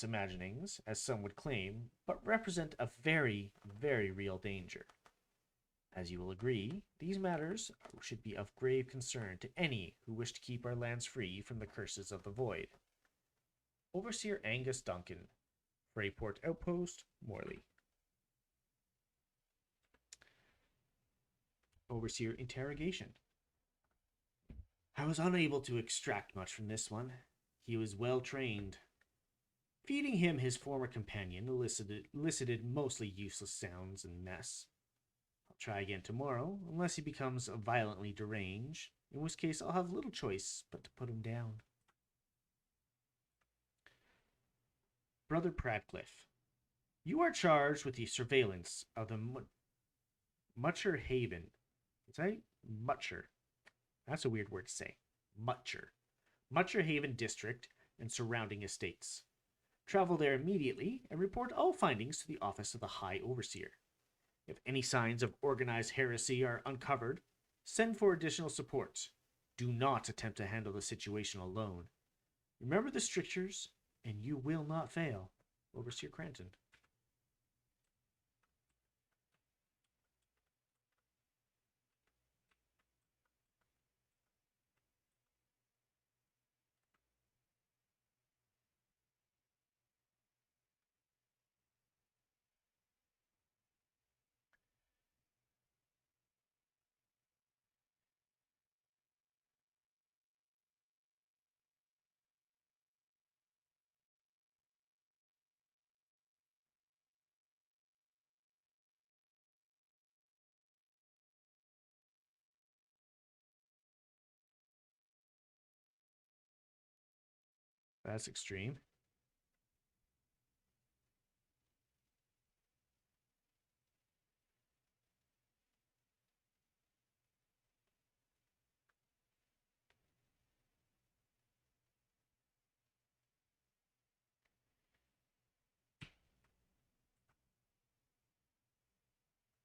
imaginings, as some would claim, but represent a very, very real danger. As you will agree, these matters should be of grave concern to any who wish to keep our lands free from the curses of the void. Overseer Angus Duncan, Freyport Outpost, Morley. Overseer Interrogation. I was unable to extract much from this one. He was well trained. Feeding him his former companion elicited mostly useless sounds and mess. I'll try again tomorrow, unless he becomes violently deranged, in which case I'll have little choice but to put him down. Brother Pradcliffe, you are charged with the surveillance of the Mutcher Haven. Is that Mutcher? That's a weird word to say. Mutcher Haven District and surrounding estates. Travel there immediately and report all findings to the office of the High Overseer. If any signs of organized heresy are uncovered, send for additional support. Do not attempt to handle the situation alone. Remember the strictures, and you will not fail. Overseer Cranton. That's extreme.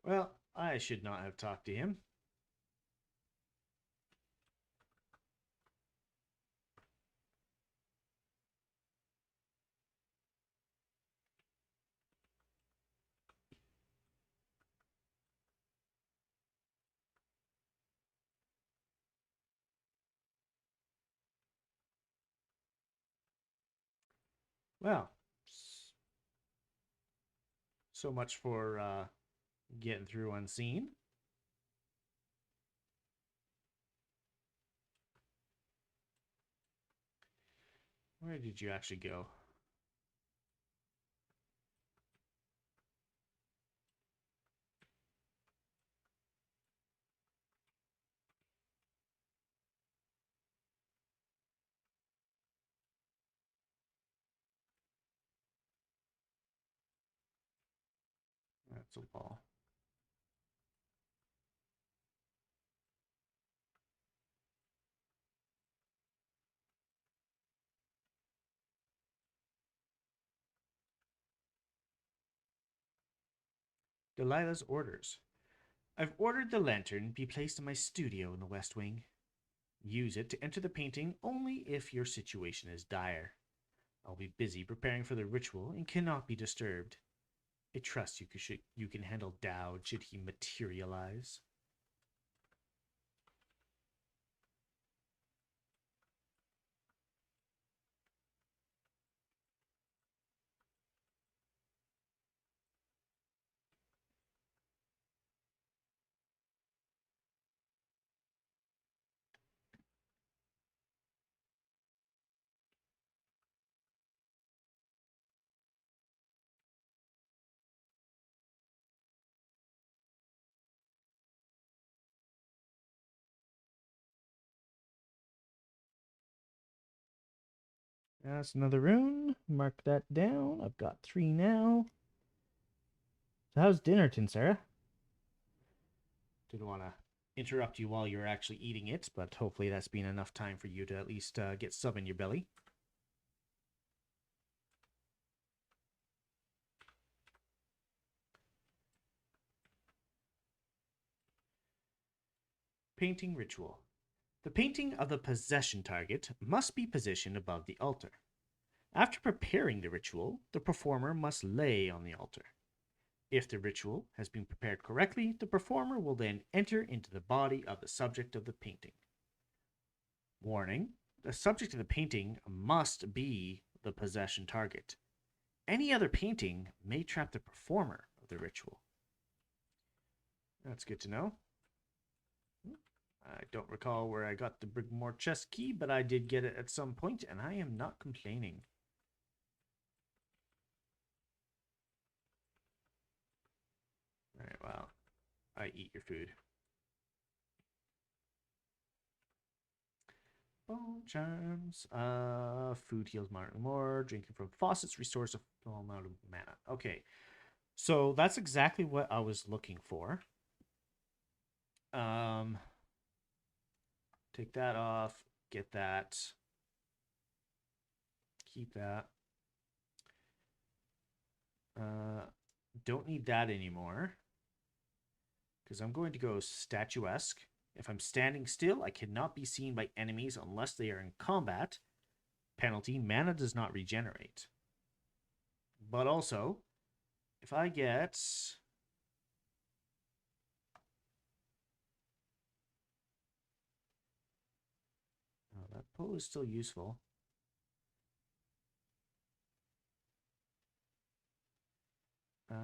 Well, I should not have talked to him. Well, So much for getting through unseen. Where did you actually go? That's a wall. Delilah's orders. I've ordered the lantern be placed in my studio in the West Wing. Use it to enter the painting only if your situation is dire. I'll be busy preparing for the ritual and cannot be disturbed. I trust you can handle Dowd should he materialize. That's another rune. Mark that down. I've got 3 now. So how's dinner, Tinsara? Didn't want to interrupt you while you're actually eating it, but hopefully that's been enough time for you to at least get some in your belly. Painting ritual. The painting of the possession target must be positioned above the altar. After preparing the ritual, the performer must lay on the altar. If the ritual has been prepared correctly, the performer will then enter into the body of the subject of the painting. Warning: the subject of the painting must be the possession target. Any other painting may trap the performer of the ritual. That's good to know. I don't recall where I got the Brigmore chest key, but I did get it at some point, and I am not complaining. Alright, well, I eat your food. Bone charms. Food heals moderately more. Drinking from faucets restores a small amount of mana. Okay, so that's exactly what I was looking for. Take that off. Get that. Keep that. Don't need that anymore, because I'm going to go statuesque. If I'm standing still, I cannot be seen by enemies unless they are in combat. Penalty: mana does not regenerate. But also, if I get... Oh, that pull is still useful. I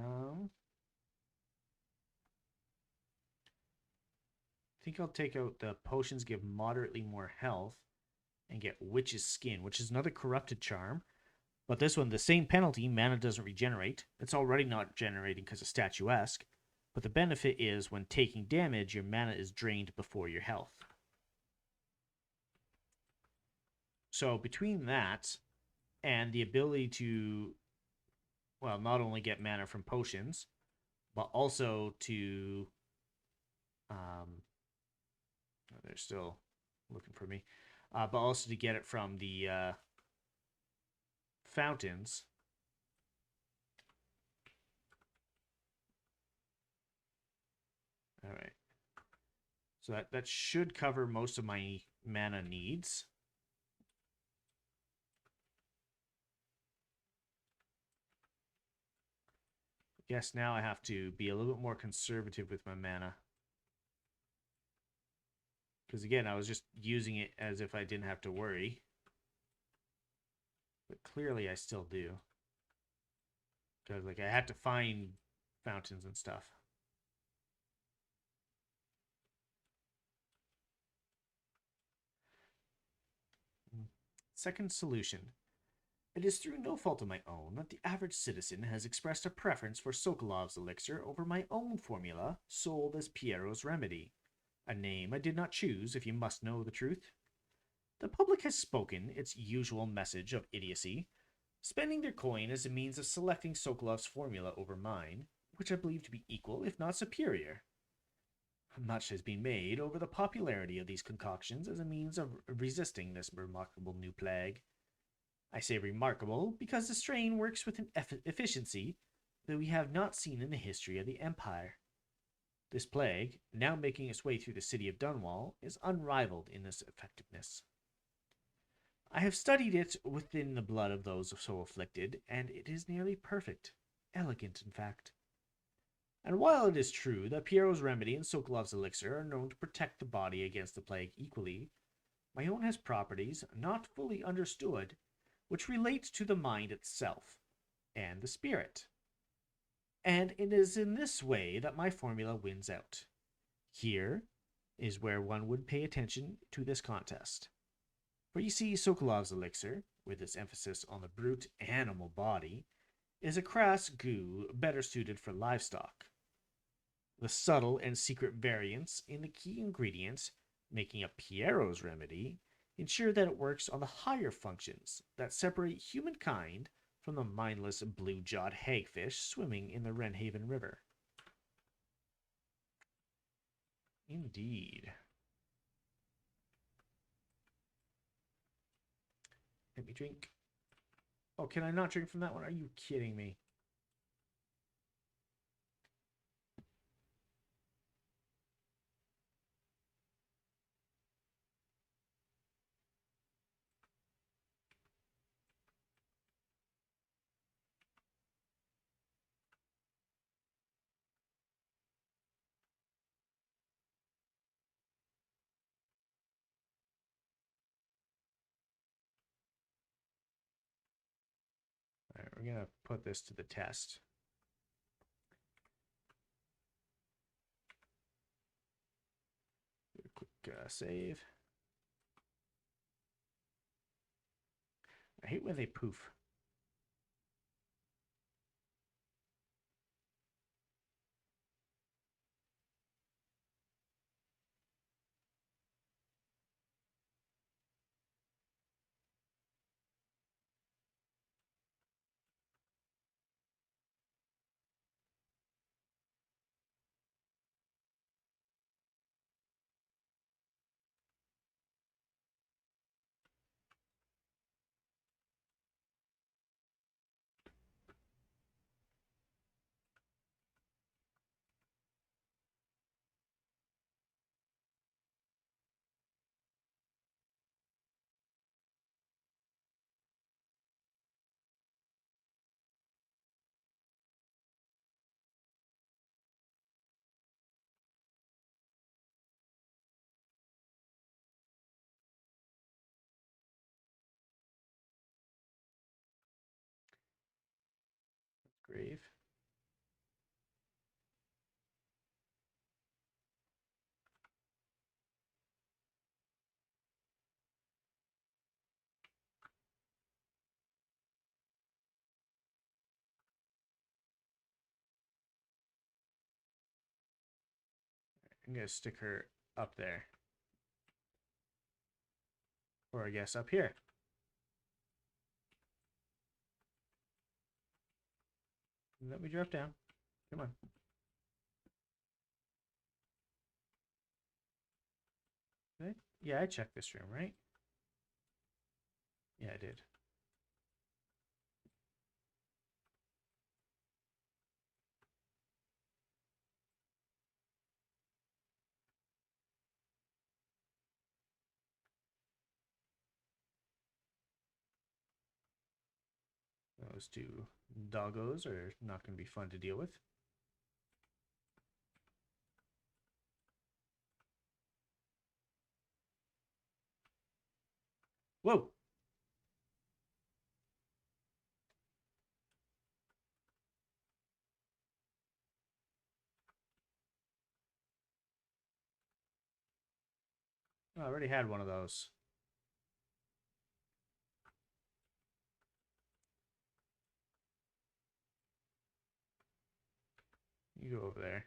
think I'll take out the potions give moderately more health and get Witch's Skin, which is another corrupted charm. But this one, the same penalty, mana doesn't regenerate. It's already not generating because of statuesque. But the benefit is when taking damage, your mana is drained before your health. So between that and the ability to, well, not only get mana from potions, but also to... they're still looking for me. But also to get it from the fountains. All right. So that should cover most of my mana needs. I guess now I have to be a little bit more conservative with my mana. Because again, I was just using it as if I didn't have to worry. But clearly I still do. Because like I had to find fountains and stuff. Second solution. It is through no fault of my own that the average citizen has expressed a preference for Sokolov's elixir over my own formula, sold as Piero's remedy. A name I did not choose, if you must know the truth. The public has spoken its usual message of idiocy, spending their coin as a means of selecting Sokolov's formula over mine, which I believe to be equal, if not superior. Much has been made over the popularity of these concoctions as a means of resisting this remarkable new plague. I say remarkable because the strain works with an efficiency that we have not seen in the history of the Empire. This plague, now making its way through the city of Dunwall, is unrivaled in this effectiveness. I have studied it within the blood of those so afflicted, and it is nearly perfect, elegant in fact. And while it is true that Piero's remedy and Sokolov's elixir are known to protect the body against the plague equally, my own has properties not fully understood, which relate to the mind itself and the spirit. And it is in this way that my formula wins out. Here is where one would pay attention to this contest. For you see, Sokolov's elixir, with its emphasis on the brute animal body, is a crass goo better suited for livestock. The subtle and secret variants in the key ingredients, making up Piero's remedy, ensure that it works on the higher functions that separate humankind from the mindless blue-jawed hagfish swimming in the Wrenhaven River. Indeed. Let me drink. Oh, can I not drink from that one? Are you kidding me? All right, we're going to put this to the test. Do a quick save. I hate when they poof. Grave. I'm going to stick her up there. Or I guess up here. Let me drop down. Come on. Okay. Yeah, I checked this room, right? Yeah, I did. Those two doggos are not going to be fun to deal with. Whoa! Oh, I already had one of those. You go over there.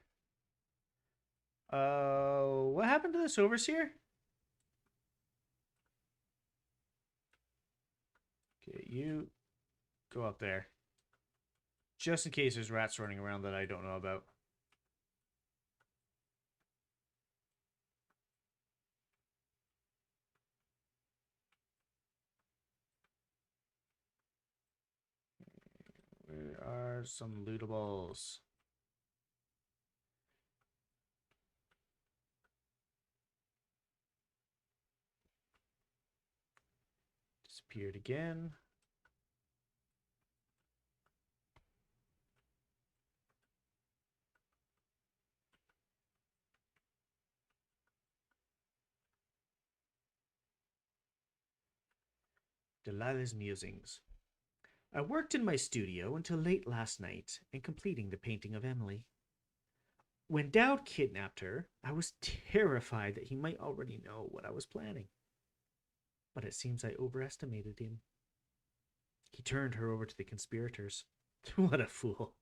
What happened to this overseer? Okay, you go up there. Just in case there's rats running around that I don't know about. Where are some lootables? Disappeared again. Delilah's musings. I worked in my studio until late last night in completing the painting of Emily. When Dowd kidnapped her, I was terrified that he might already know what I was planning. But it seems I overestimated him. He turned her over to the conspirators. What a fool.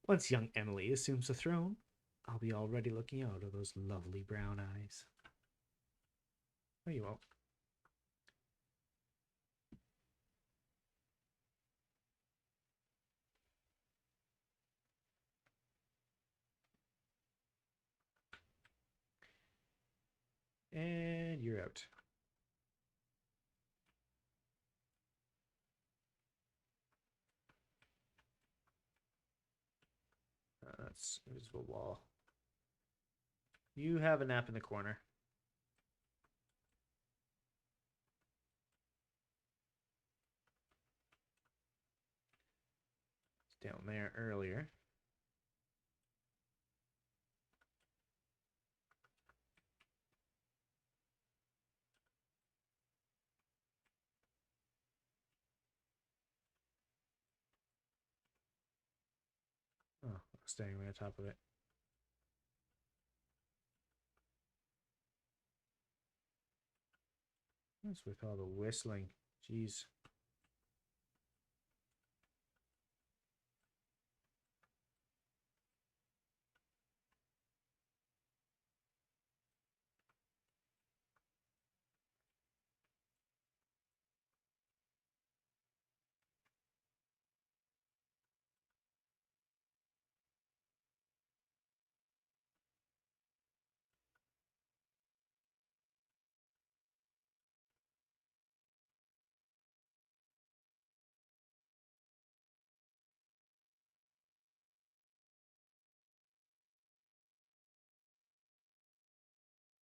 Once young Emily assumes the throne, I'll be already looking out of those lovely brown eyes. No, you won't. And you're out. That's invisible wall. You have a nap in the corner. It's down there earlier. Oh, staying right on top of it. What's with all the whistling? Jeez.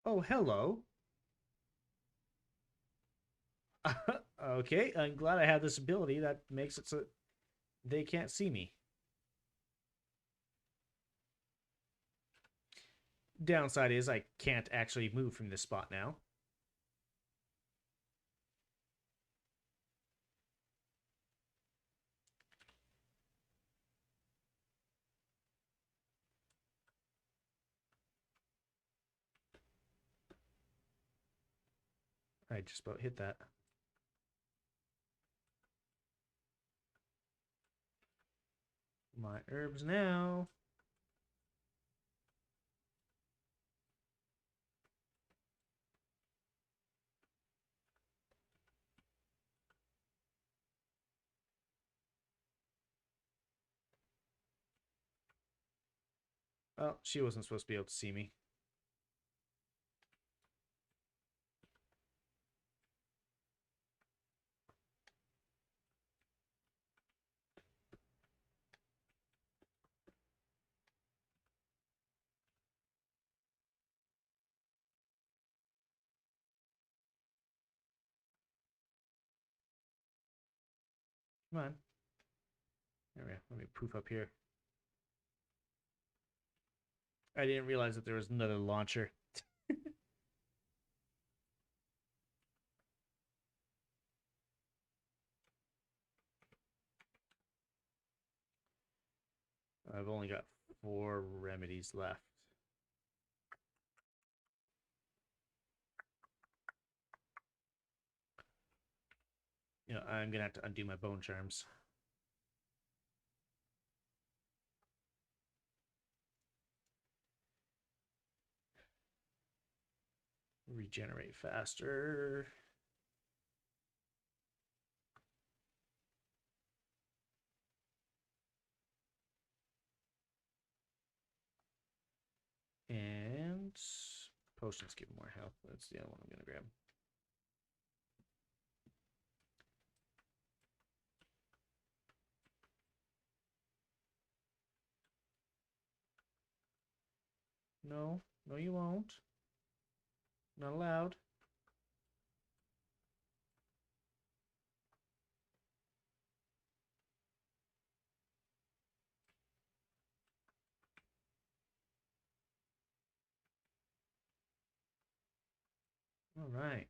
Oh, hello. Okay, I'm glad I have this ability that makes it so they can't see me. Downside is I can't actually move from this spot now. I just about hit that. My herbs now. Well, she wasn't supposed to be able to see me. Come on. There we go. Let me poof up here. I didn't realize that there was another launcher. I've only got 4 remedies left. You know, I'm gonna have to undo my bone charms. Regenerate faster. And potions give more health. That's the other one I'm gonna grab. No, no, you won't. Not allowed. All right.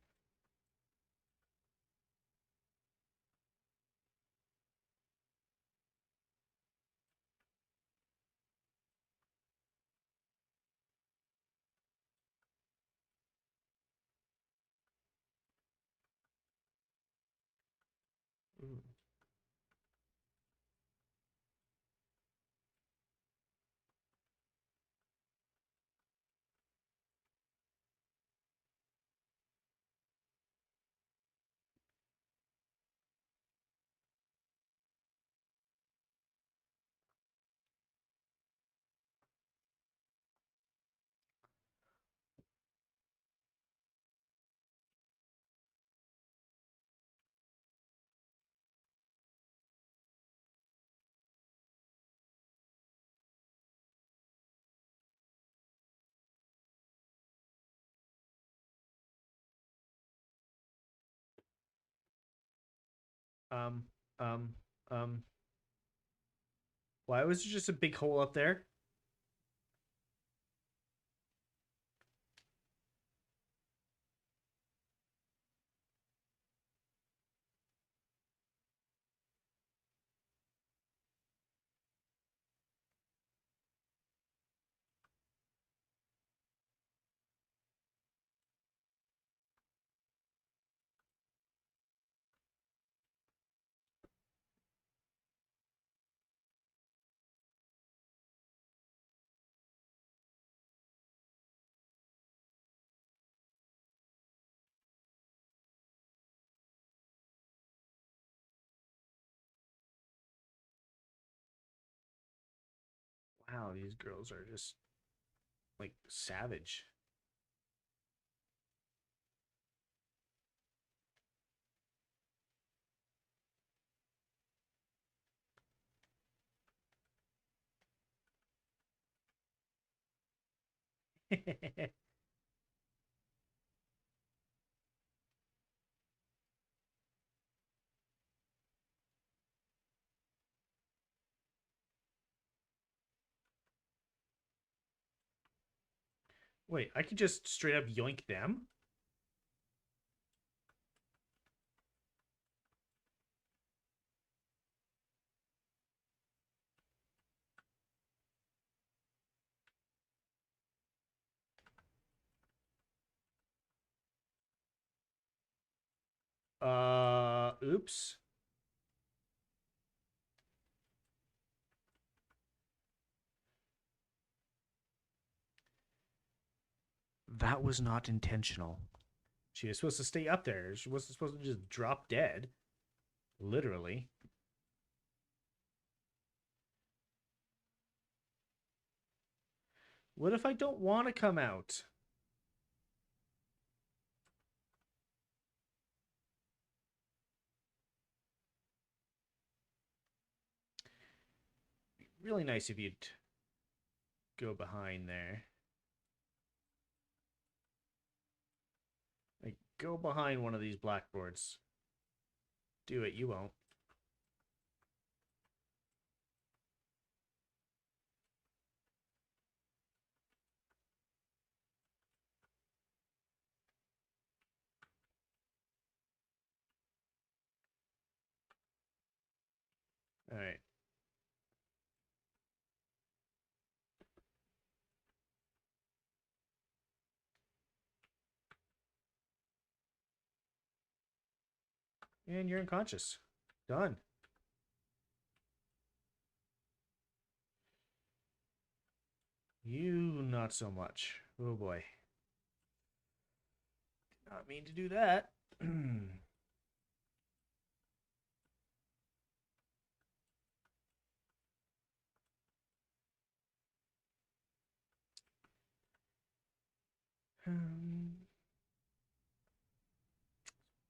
Ooh. Um, um, um. Why was there just a big hole up there? Wow, these girls are just like savage. Wait, I could just straight up yoink them? Oops. That was not intentional. She was supposed to stay up there. She wasn't supposed to just drop dead. Literally. What if I don't want to come out? Really nice if you'd go behind there. Like, go behind one of these blackboards. Do it, you won't. All right. And you're unconscious. Done. You not so much. Oh boy. Did not mean to do that.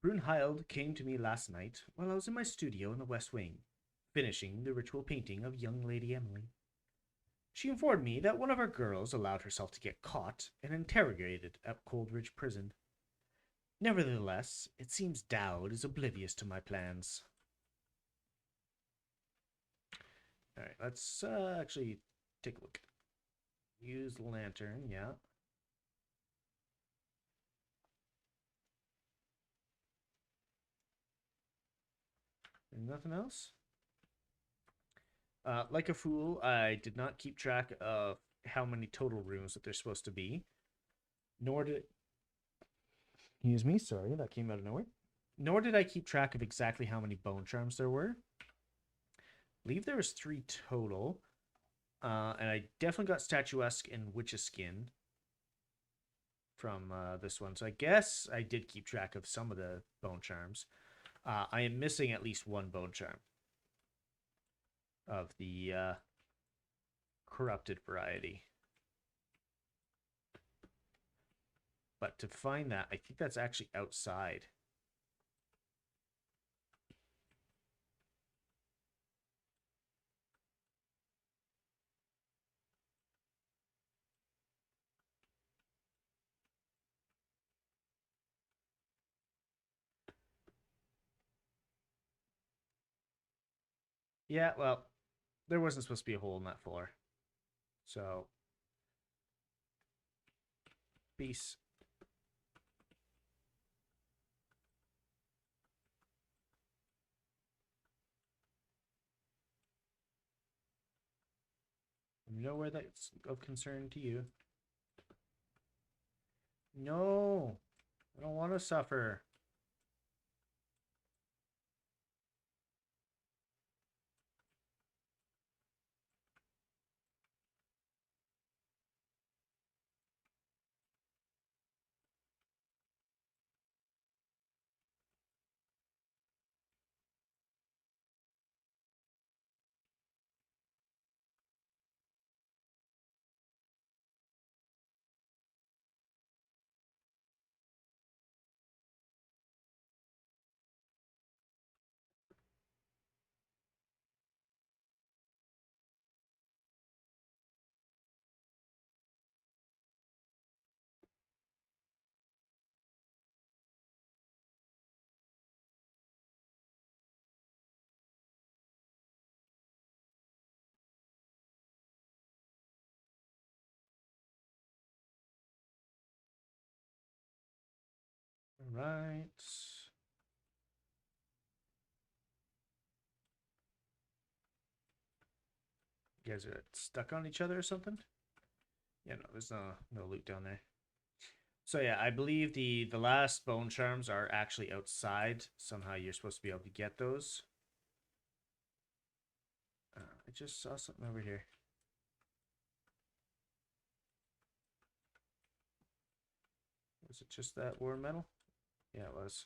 Brunhild came to me last night while I was in my studio in the West Wing, finishing the ritual painting of young Lady Emily. She informed me that one of our girls allowed herself to get caught and interrogated at Coldridge Prison. Nevertheless, it seems Dowd is oblivious to my plans. Alright, let's actually take a look. Use the lantern, yeah. And nothing else? Like a fool, I did not keep track of how many total rooms that there's supposed to be. Nor did... Excuse me, sorry, that came out of nowhere. Nor did I keep track of exactly how many bone charms there were. I believe there was 3 total. And I definitely got Statuesque and Witch's Skin from this one. So I guess I did keep track of some of the bone charms. I am missing at least 1 bone charm of the corrupted variety. But to find that, I think that's actually outside. Yeah, well, there wasn't supposed to be a hole in that floor. So, peace. You know where that's of concern to you. No, I don't want to suffer. All right. You guys are stuck on each other or something? Yeah, no, there's no loot down there. So yeah, I believe the last bone charms are actually outside. Somehow you're supposed to be able to get those. I just saw something over here. Was it just that war metal? Yeah, it was.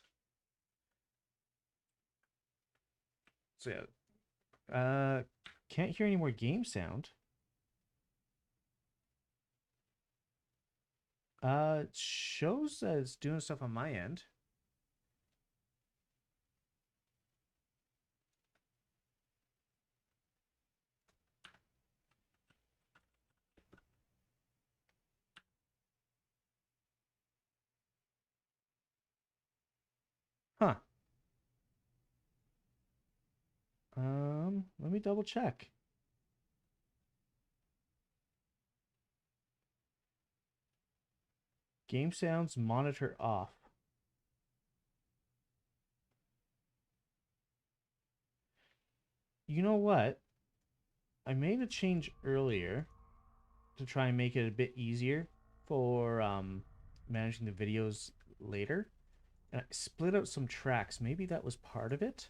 So yeah. Can't hear any more game sound. It shows that it's doing stuff on my end. Huh. Let me double check. Game sounds monitor off. You know what? I made a change earlier to try and make it a bit easier for managing the videos later. And I split out some tracks. Maybe that was part of it.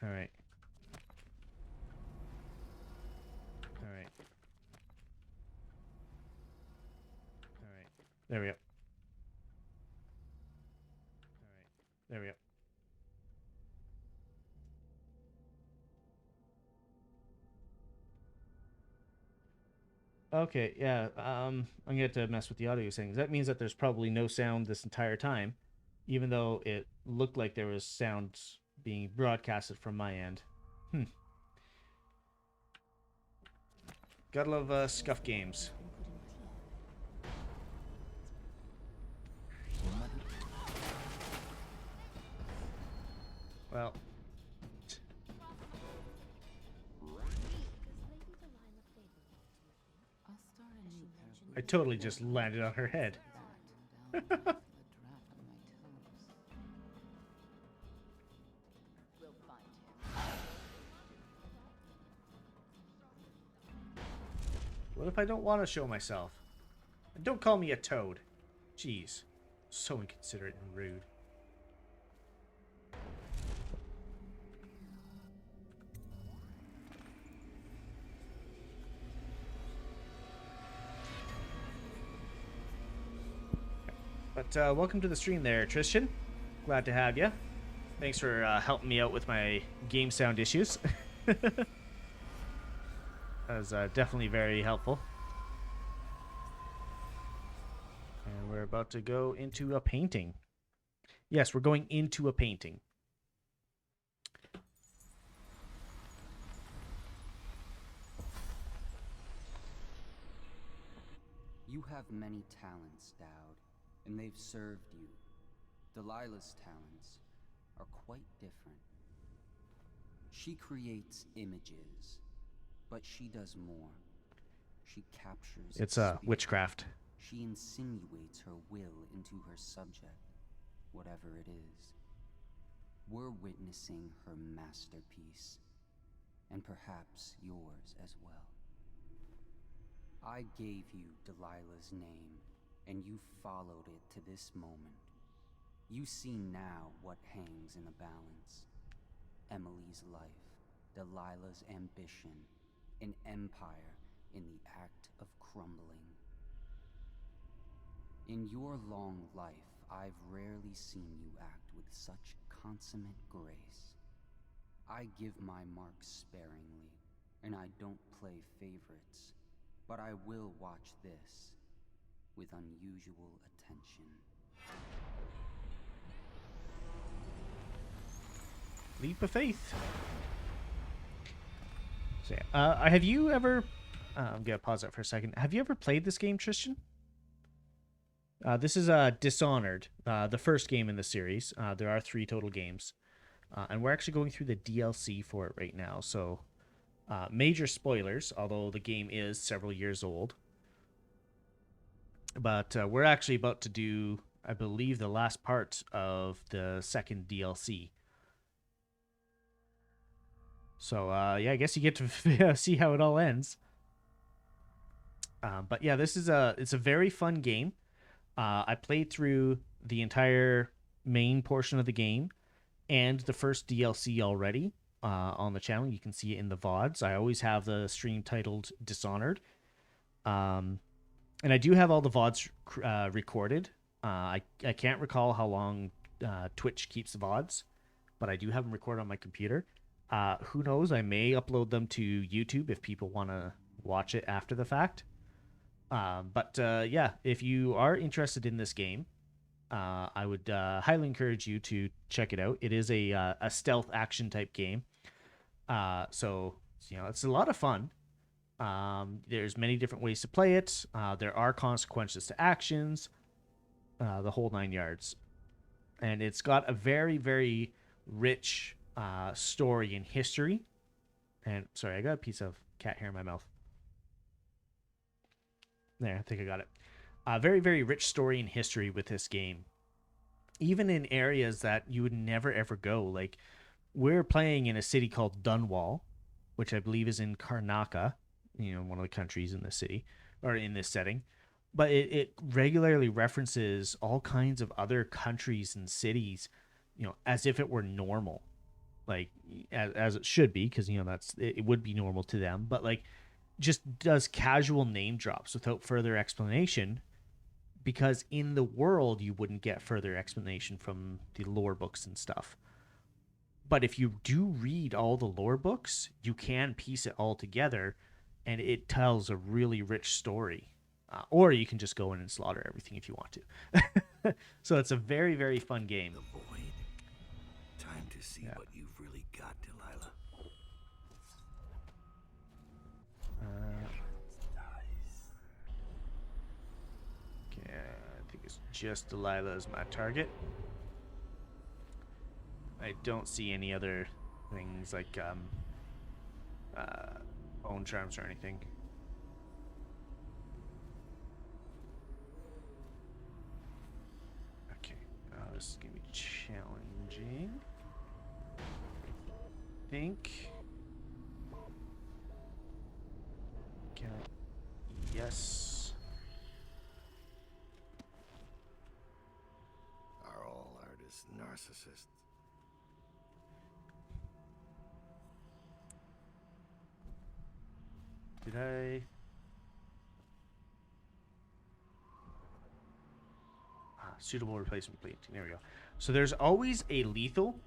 All right. All right. All right. There we go. All right. There we go. Okay, yeah. I'm gonna have to mess with the audio settings. That means that there's probably no sound this entire time, even though it looked like there was sound being broadcasted from my end. Gotta love scuff games. Well, I totally just landed on her head. What if I don't want to show myself? And don't call me a toad. Jeez. So inconsiderate and rude. But welcome to the stream there, Tristan. Glad to have you. Thanks for helping me out with my game sound issues. That was definitely very helpful. And we're about to go into a painting. Yes, we're going into a painting. You have many talents, Dowd, and they've served you. Delilah's talents are quite different. She creates images, but she does more. She captures It's spirit. witchcraft. She insinuates her will into her subject, whatever it is. We're witnessing her masterpiece, and perhaps yours as well. I gave you Delilah's name, and you followed it to this moment. You see now what hangs in the balance. Emily's life, Delilah's ambition, an empire in the act of crumbling. In your long life, I've rarely seen you act with such consummate grace. I give my marks sparingly, and I don't play favorites, but I will watch this with unusual attention. Leap of faith. So, yeah, have you ever... I'm going to pause that for a second. Have you ever played this game, Tristan? This is Dishonored, the first game in the series. There are 3 total games. And we're actually going through the DLC for it right now. So, major spoilers, although the game is several years old. But we're actually about to do, I believe, the last part of the second DLC. So, yeah, I guess you get to see how it all ends. But yeah, this is it's a very fun game. I played through the entire main portion of the game and the first DLC already on the channel. You can see it in the VODs. I always have the stream titled Dishonored. And I do have all the VODs recorded. I can't recall how long Twitch keeps the VODs, but I do have them recorded on my computer. Who knows? I may upload them to YouTube if people want to watch it after the fact. But yeah, if you are interested in this game, I would highly encourage you to check it out. It is a stealth action type game. So, you know, it's a lot of fun. There's many different ways to play it. There are consequences to actions, the whole 9 yards. And it's got a very, very rich story and history. And sorry, I got a piece of cat hair in my mouth. There, I think I got it. Very, very rich story and history with this game. Even in areas that you would never, ever go. Like, we're playing in a city called Dunwall, which I believe is in Karnataka, you know, one of the countries in the city. or in this setting, but it regularly references all kinds of other countries and cities, as if it were normal, like as it should be, because it would be normal to them, but like just does casual name drops without further explanation, because in the world you wouldn't get further explanation from the lore books and stuff. But if you do read all the lore books, you can piece it all together, and it tells a really rich story. Or you can just go in and slaughter everything if you want to. So it's a very, very fun game. The void. Time to see what you've really got, Delilah. Okay, I think it's just Delilah as my target. I don't see any other things like bone charms or anything. Okay, this is gonna be challenging. I think. Can I? Yes. Are all artists narcissists? Did I? Suitable replacement plate. There we go. So there's always a lethal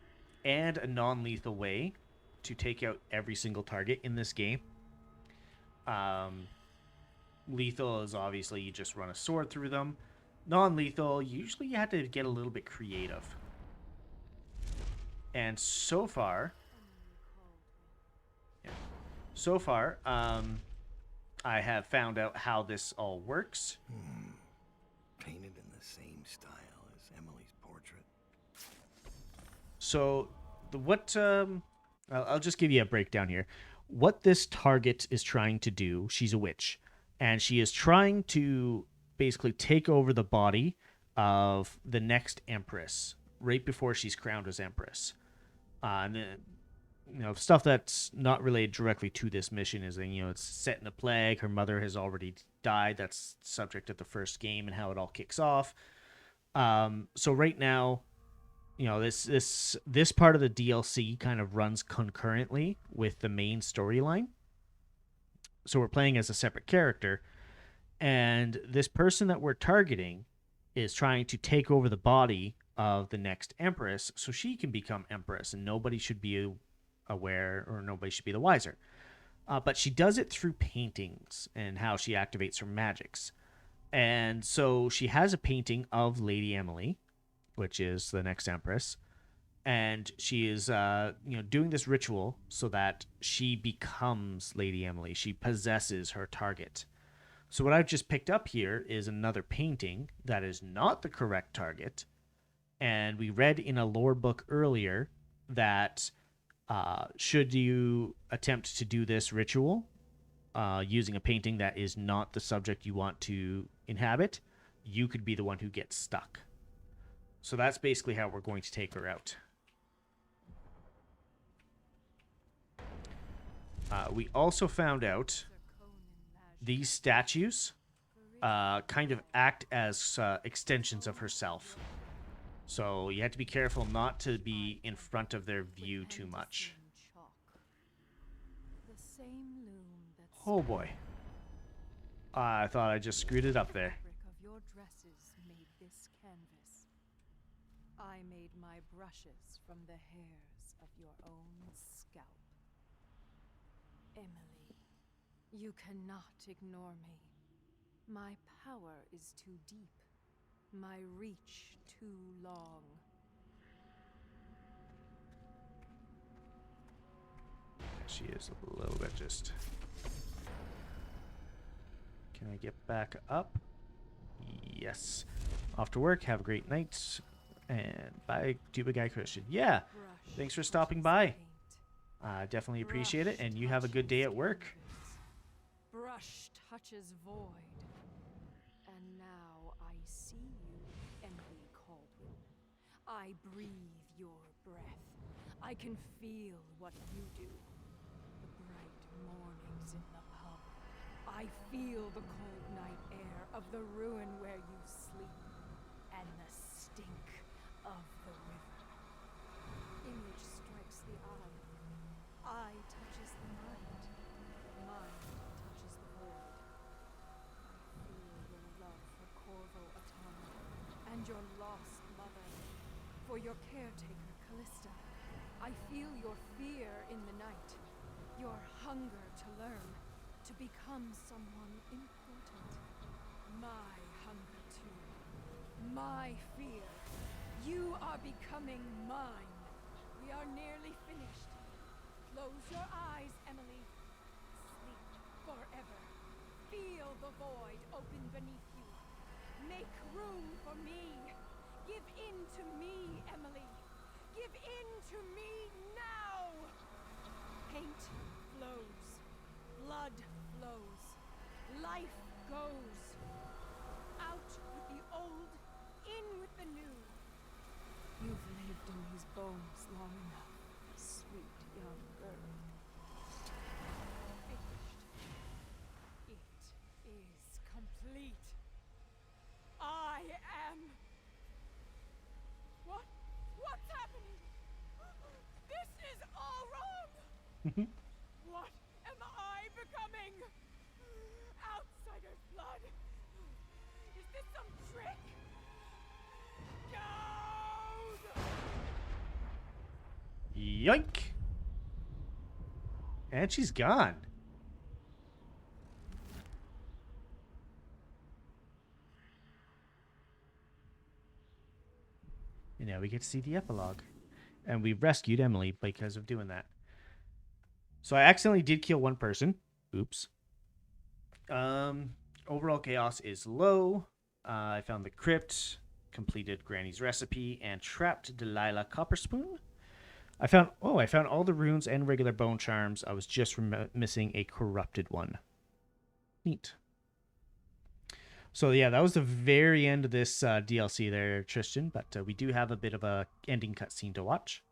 and a non-lethal way to take out every single target in this game. Lethal is obviously you just run a sword through them. Non-lethal, usually you have to get a little bit creative. And so far, I have found out how this all works. Painted in the same style as Emily's portrait. So, I'll just give you a breakdown here. What this target is trying to do, she's a witch, and she is trying to basically take over the body of the next empress right before she's crowned as empress. And then, stuff that's not related directly to this mission is that, it's set in a plague. Her mother has already died. That's subject of the first game and how it all kicks off. So right now, this part of the DLC kind of runs concurrently with the main storyline. So we're playing as a separate character, and this person that we're targeting is trying to take over the body of the next empress so she can become empress, and nobody should be aware, or nobody should be the wiser. But she does it through paintings and how she activates her magics. And so she has a painting of Lady Emily, which is the next empress, and she is doing this ritual so that she becomes Lady Emily. She possesses her target. So what I've just picked up here is another painting that is not the correct target. And we read in a lore book earlier that should you attempt to do this ritual using a painting that is not the subject you want to inhabit, you could be the one who gets stuck. So that's basically how we're going to take her out. We also found out these statues kind of act as extensions of herself. So you have to be careful not to be in front of their view too much. Oh boy. I thought I just screwed it up there. I made my brushes from the hairs of your own scalp. Emily, you cannot ignore me. My power is too deep. My reach too long. She is a little bit just... Can I get back up? Yes. Off to work. Have a great night. And bye, Tuba Guy Christian. Yeah. Thanks for stopping by. Definitely appreciate it. And you have a good day at work. Brush touches void. And now I see you, Emily Caldwell. I breathe your breath. I can feel what you do. The bright mornings in the pub. I feel the cold night air of the ruin where you sleep, and the stink of the river. Image strikes the eye. Eye touches the mind. Mind touches the void. I feel your love for Corvo Atama, and your lost mother, for your caretaker Callista. I feel your fear in the night, your hunger to learn, to become someone important. My hunger too, my fear. You are becoming mine. We are nearly finished. Close your eyes, Emily. Sleep forever. Feel the void open beneath you. Make room for me. Give in to me, Emily. Give in to me now! Paint flows. Blood flows. Life goes. Out with the old, in with the new. You've lived in these bones long enough, sweet young girl. Finished. It is complete. I am... What's happening? This is all wrong! What am I becoming? Outsider's blood? Is this some trick? No! Yoink! And she's gone. And now we get to see the epilogue. And we rescued Emily because of doing that. So I accidentally did kill one person. Oops. Overall chaos is low. I found the crypt, completed Granny's recipe, and trapped Delilah Copperspoon. I found all the runes and regular bone charms. I was just missing a corrupted one. Neat. So yeah, that was the very end of this DLC there, Tristan. But we do have a bit of a ending cutscene to watch.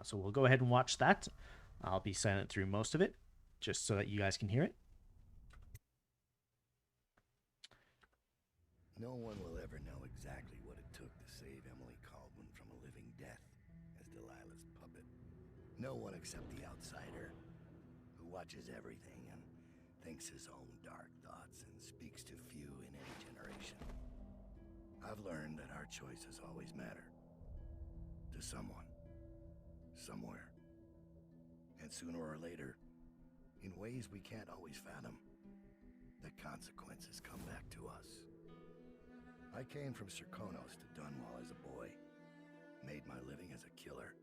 So we'll go ahead and watch that. I'll be silent through most of it, just so that you guys can hear it. No one will ever know exactly what it took to save Emily Caldwin from a living death as Delilah's puppet. No one except the outsider, who watches everything and thinks his own dark thoughts and speaks to few in any generation. I've learned that our choices always matter. To someone. Somewhere. And sooner or later, in ways we can't always fathom, the consequences come back to us. I came from Serkonos to Dunwall as a boy, made my living as a killer,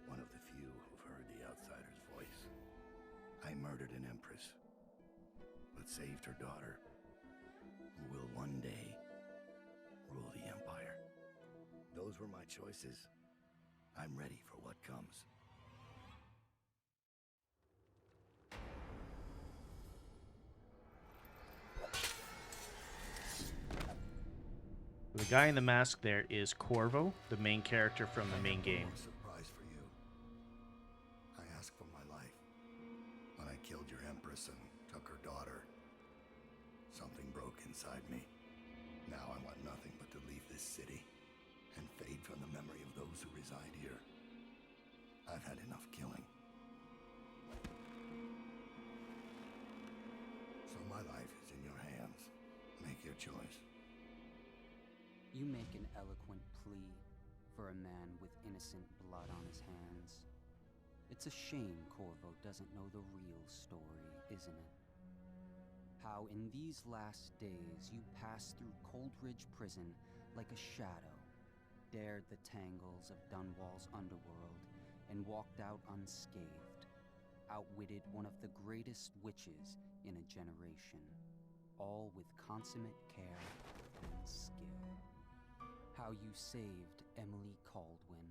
one of the few who've heard the outsider's voice. I murdered an empress, but saved her daughter, who will one day rule the empire. Those were my choices. I'm ready for what comes. The guy in the mask there is Corvo, the main character from the main game. Surprise for you. I asked for my life. When I killed your empress and took her daughter, something broke inside me. Now I want nothing but to leave this city and fade from the memory of those who reside here. I've had enough killing. So my life is in your hands. Make your choice. You make an eloquent plea for a man with innocent blood on his hands. It's a shame Corvo doesn't know the real story, isn't it? How in these last days you passed through Coldridge Prison like a shadow, dared the tangles of Dunwall's underworld, and walked out unscathed, outwitted one of the greatest witches in a generation, all with consummate care and skill. How you saved Emily Caldwin,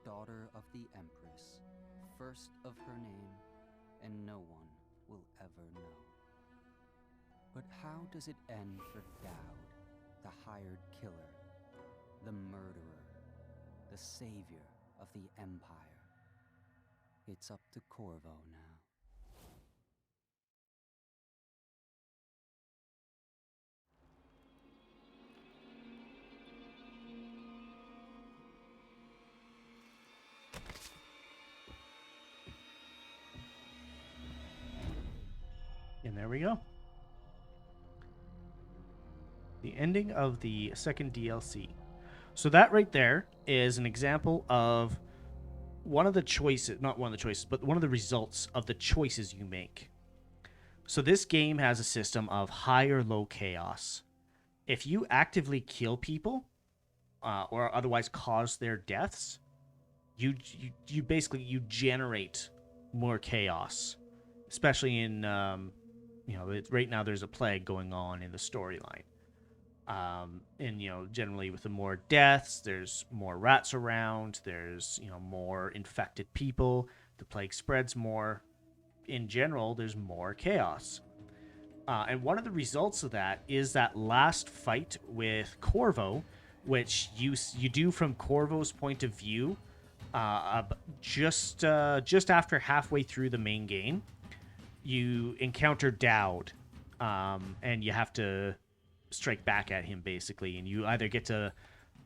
daughter of the Empress, first of her name, and no one will ever know. But how does it end for Dowd, the hired killer, the murderer, the savior of the Empire? It's up to Corvo now. And there we go. The ending of the second DLC. So that right there is an example of one of the choices, not one of the choices, but one of the results of the choices you make. So this game has a system of high or low chaos. If you actively kill people or otherwise cause their deaths, you basically you generate more chaos, especially in right now there's a plague going on in the storyline. And generally with the more deaths, there's more rats around, there's more infected people, the plague spreads more. In general, there's more chaos. And one of the results of that is that last fight with Corvo, which you do from Corvo's point of view, just after halfway through the main game. You encounter Dowd, and you have to strike back at him basically, and you either get to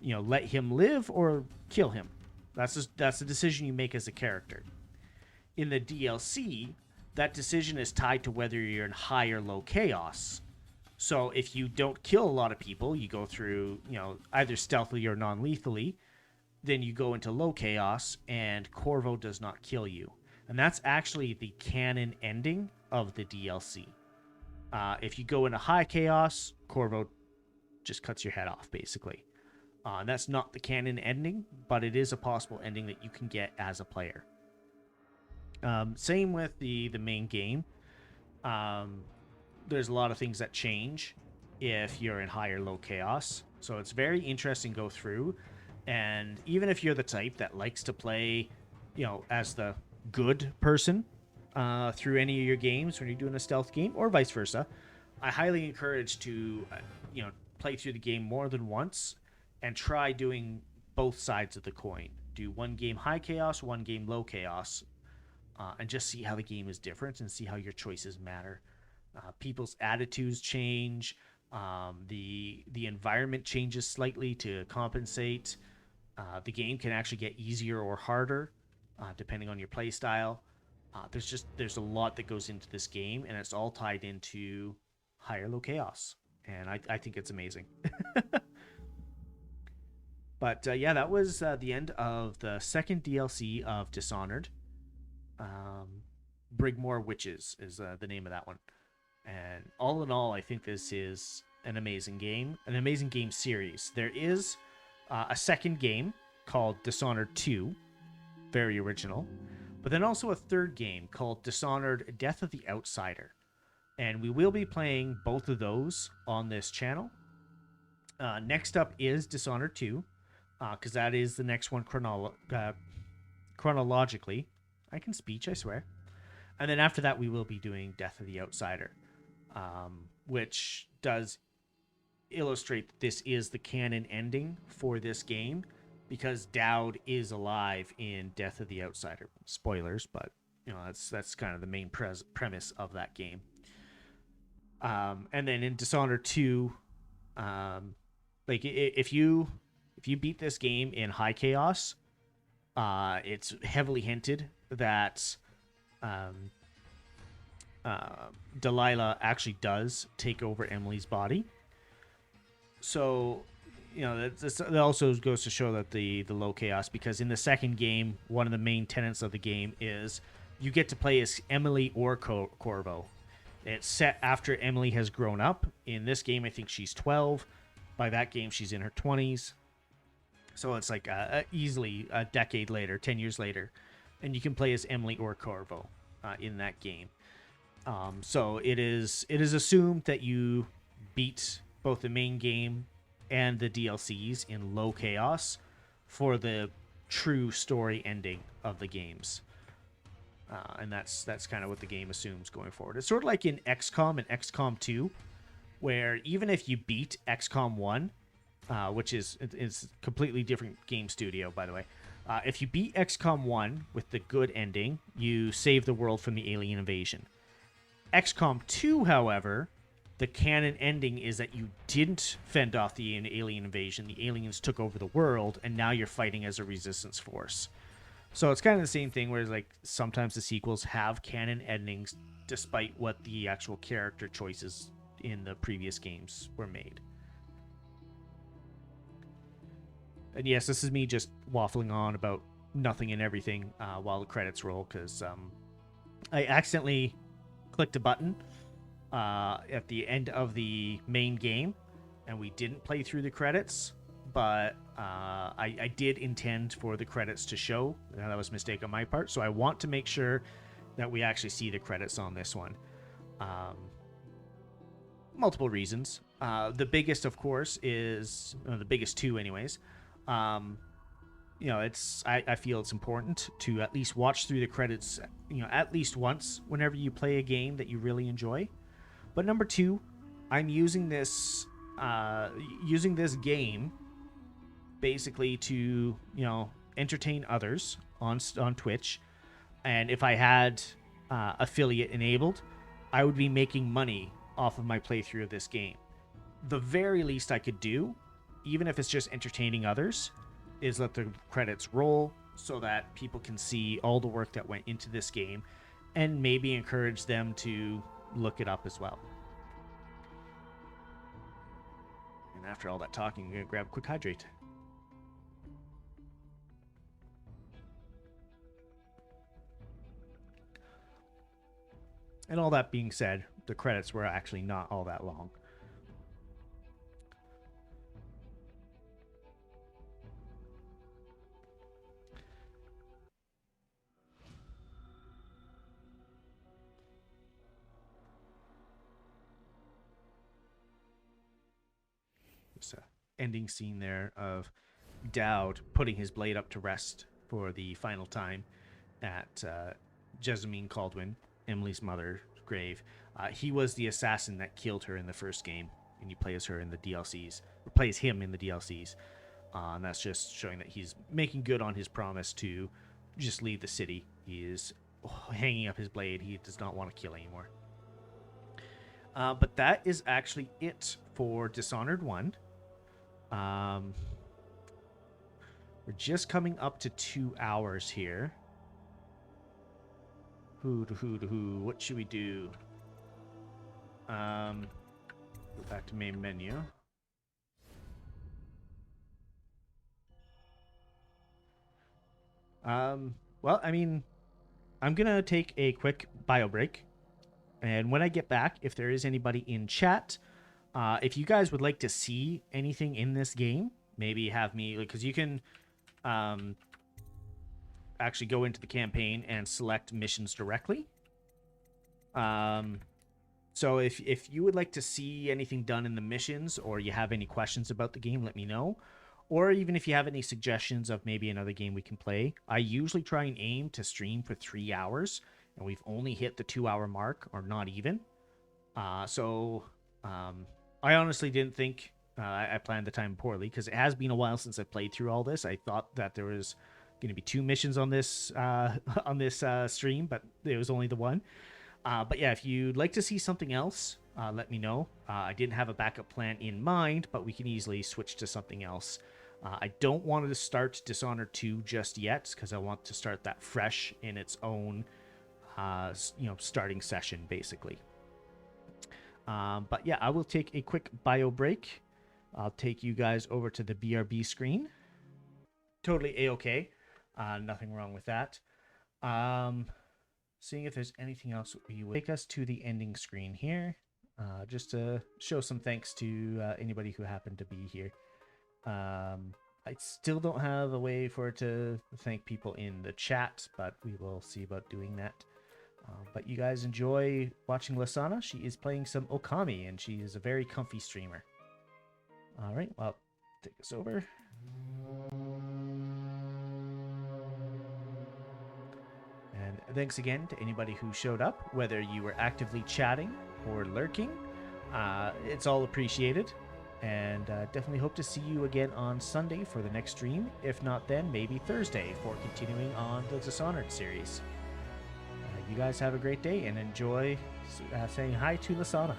let him live or kill him. That's the decision you make as a character. In the DLC, that decision is tied to whether you're in high or low chaos. So if you don't kill a lot of people, you go through either stealthily or non-lethally, then you go into low chaos and Corvo does not kill you. And that's actually the canon ending of the DLC. If you go into high chaos, Corvo just cuts your head off, basically. And that's not the canon ending, but it is a possible ending that you can get as a player. Same with the main game. There's a lot of things that change if you're in high or low chaos. So it's very interesting to go through. And even if you're the type that likes to play, as the good person through any of your games when you're doing a stealth game or vice versa, I highly encourage to play through the game more than once and try doing both sides of the coin. Do one game high chaos, one game low chaos, and just see how the game is different and see how your choices matter. People's attitudes change. The environment changes slightly to compensate. The game can actually get easier or harder depending on your play style. There's a lot that goes into this game, and it's all tied into high or low chaos, and I think it's amazing. But yeah, that was the end of the second DLC of Dishonored. Brigmore Witches is the name of that one. And all in all, I think this is an amazing game series. There is a second game called Dishonored 2, very original, but then also a third game called Dishonored Death of the Outsider. And we will be playing both of those on this channel. Next up is Dishonored 2, because that is the next one chronologically. I can speech, I swear. And then after that, we will be doing Death of the Outsider, which does illustrate that this is the canon ending for this game, because Dowd is alive in Death of the Outsider. Spoilers, but that's kind of the main premise of that game. And then in Dishonored 2, if you beat this game in high chaos, it's heavily hinted that Delilah actually does take over Emily's body. So, that also goes to show that the low chaos, because in the second game, one of the main tenets of the game is you get to play as Emily or Corvo. It's set after Emily has grown up. In this game, I think she's 12. By that game, she's in her 20s. So it's like easily a decade later, 10 years later. And you can play as Emily or Corvo in that game. So it is assumed that you beat both the main game and the DLCs in low chaos for the true story ending of the games. And that's kind of what the game assumes going forward. It's sort of like in XCOM and XCOM 2, where even if you beat XCOM 1, which is completely different game studio, by the way. If you beat XCOM 1 with the good ending, you save the world from the alien invasion. XCOM 2, however, the canon ending is that you didn't fend off the alien invasion. The aliens took over the world, and now you're fighting as a resistance force. So it's kind of the same thing where like sometimes the sequels have canon endings despite what the actual character choices in the previous games were made. And yes, this is me just waffling on about nothing and everything while the credits roll, because I accidentally clicked a button at the end of the main game, and we didn't play through the credits, but I did intend for the credits to show. That was a mistake on my part, so I want to make sure that we actually see the credits on this one. Multiple reasons. The biggest, of course, is the biggest two anyways. You know, I feel it's important to at least watch through the credits, you know, at least once whenever you play a game that you really enjoy. But number two, I'm using this game basically to, you know, entertain others on Twitch. And if I had affiliate enabled, I would be making money off of my playthrough of this game. The very least I could do, even if it's just entertaining others, is let the credits roll so that people can see all the work that went into this game and maybe encourage them to look it up as well. And after all that talking, I'm going to grab a quick hydrate. And all that being said, the credits were actually not all that long. This ending scene there of Dowd putting his blade up to rest for the final time at Jessamine Caldwin, Emily's mother's grave. He was the assassin that killed her in the first game, and you play as her in the DLCs, or plays him in the DLCs. And that's just showing that he's making good on his promise to just leave the city. He is hanging up his blade. He does not want to kill anymore. But that is actually it for Dishonored 1. We're just coming up to 2 hours here. What should we do? Go back to main menu. Well, I mean, I'm gonna take a quick bio break, and when I get back, if there is anybody in chat, if you guys would like to see anything in this game, maybe have me, because you can actually go into the campaign and select missions directly. So if you would like to see anything done in the missions, or you have any questions about the game, let me know. Or even if you have any suggestions of maybe another game we can play. I usually try and aim to stream for 3 hours, and we've only hit the 2-hour mark, or not even. I honestly didn't think I planned the time poorly, because it has been a while since I played through all this. I thought that there was going to be 2 missions on this stream, but it was only the one. But yeah, if you'd like to see something else, let me know. I didn't have a backup plan in mind, but we can easily switch to something else. I don't want to start Dishonored 2 just yet, because I want to start that fresh in its own, starting session, basically. But yeah, I will take a quick bio break. I'll take you guys over to the BRB screen. Totally A-okay. Nothing wrong with that. Seeing if there's anything else we would take us to the ending screen here. Just to show some thanks to anybody who happened to be here. I still don't have a way for it to thank people in the chat, but we will see about doing that. But you guys enjoy watching Lasana. She is playing some Okami, and she is a very comfy streamer. All right, well, take us over. And thanks again to anybody who showed up, whether you were actively chatting or lurking. It's all appreciated. And definitely hope to see you again on Sunday for the next stream. If not then, maybe Thursday for continuing on the Dishonored series. You guys have a great day and enjoy saying hi to Lasana.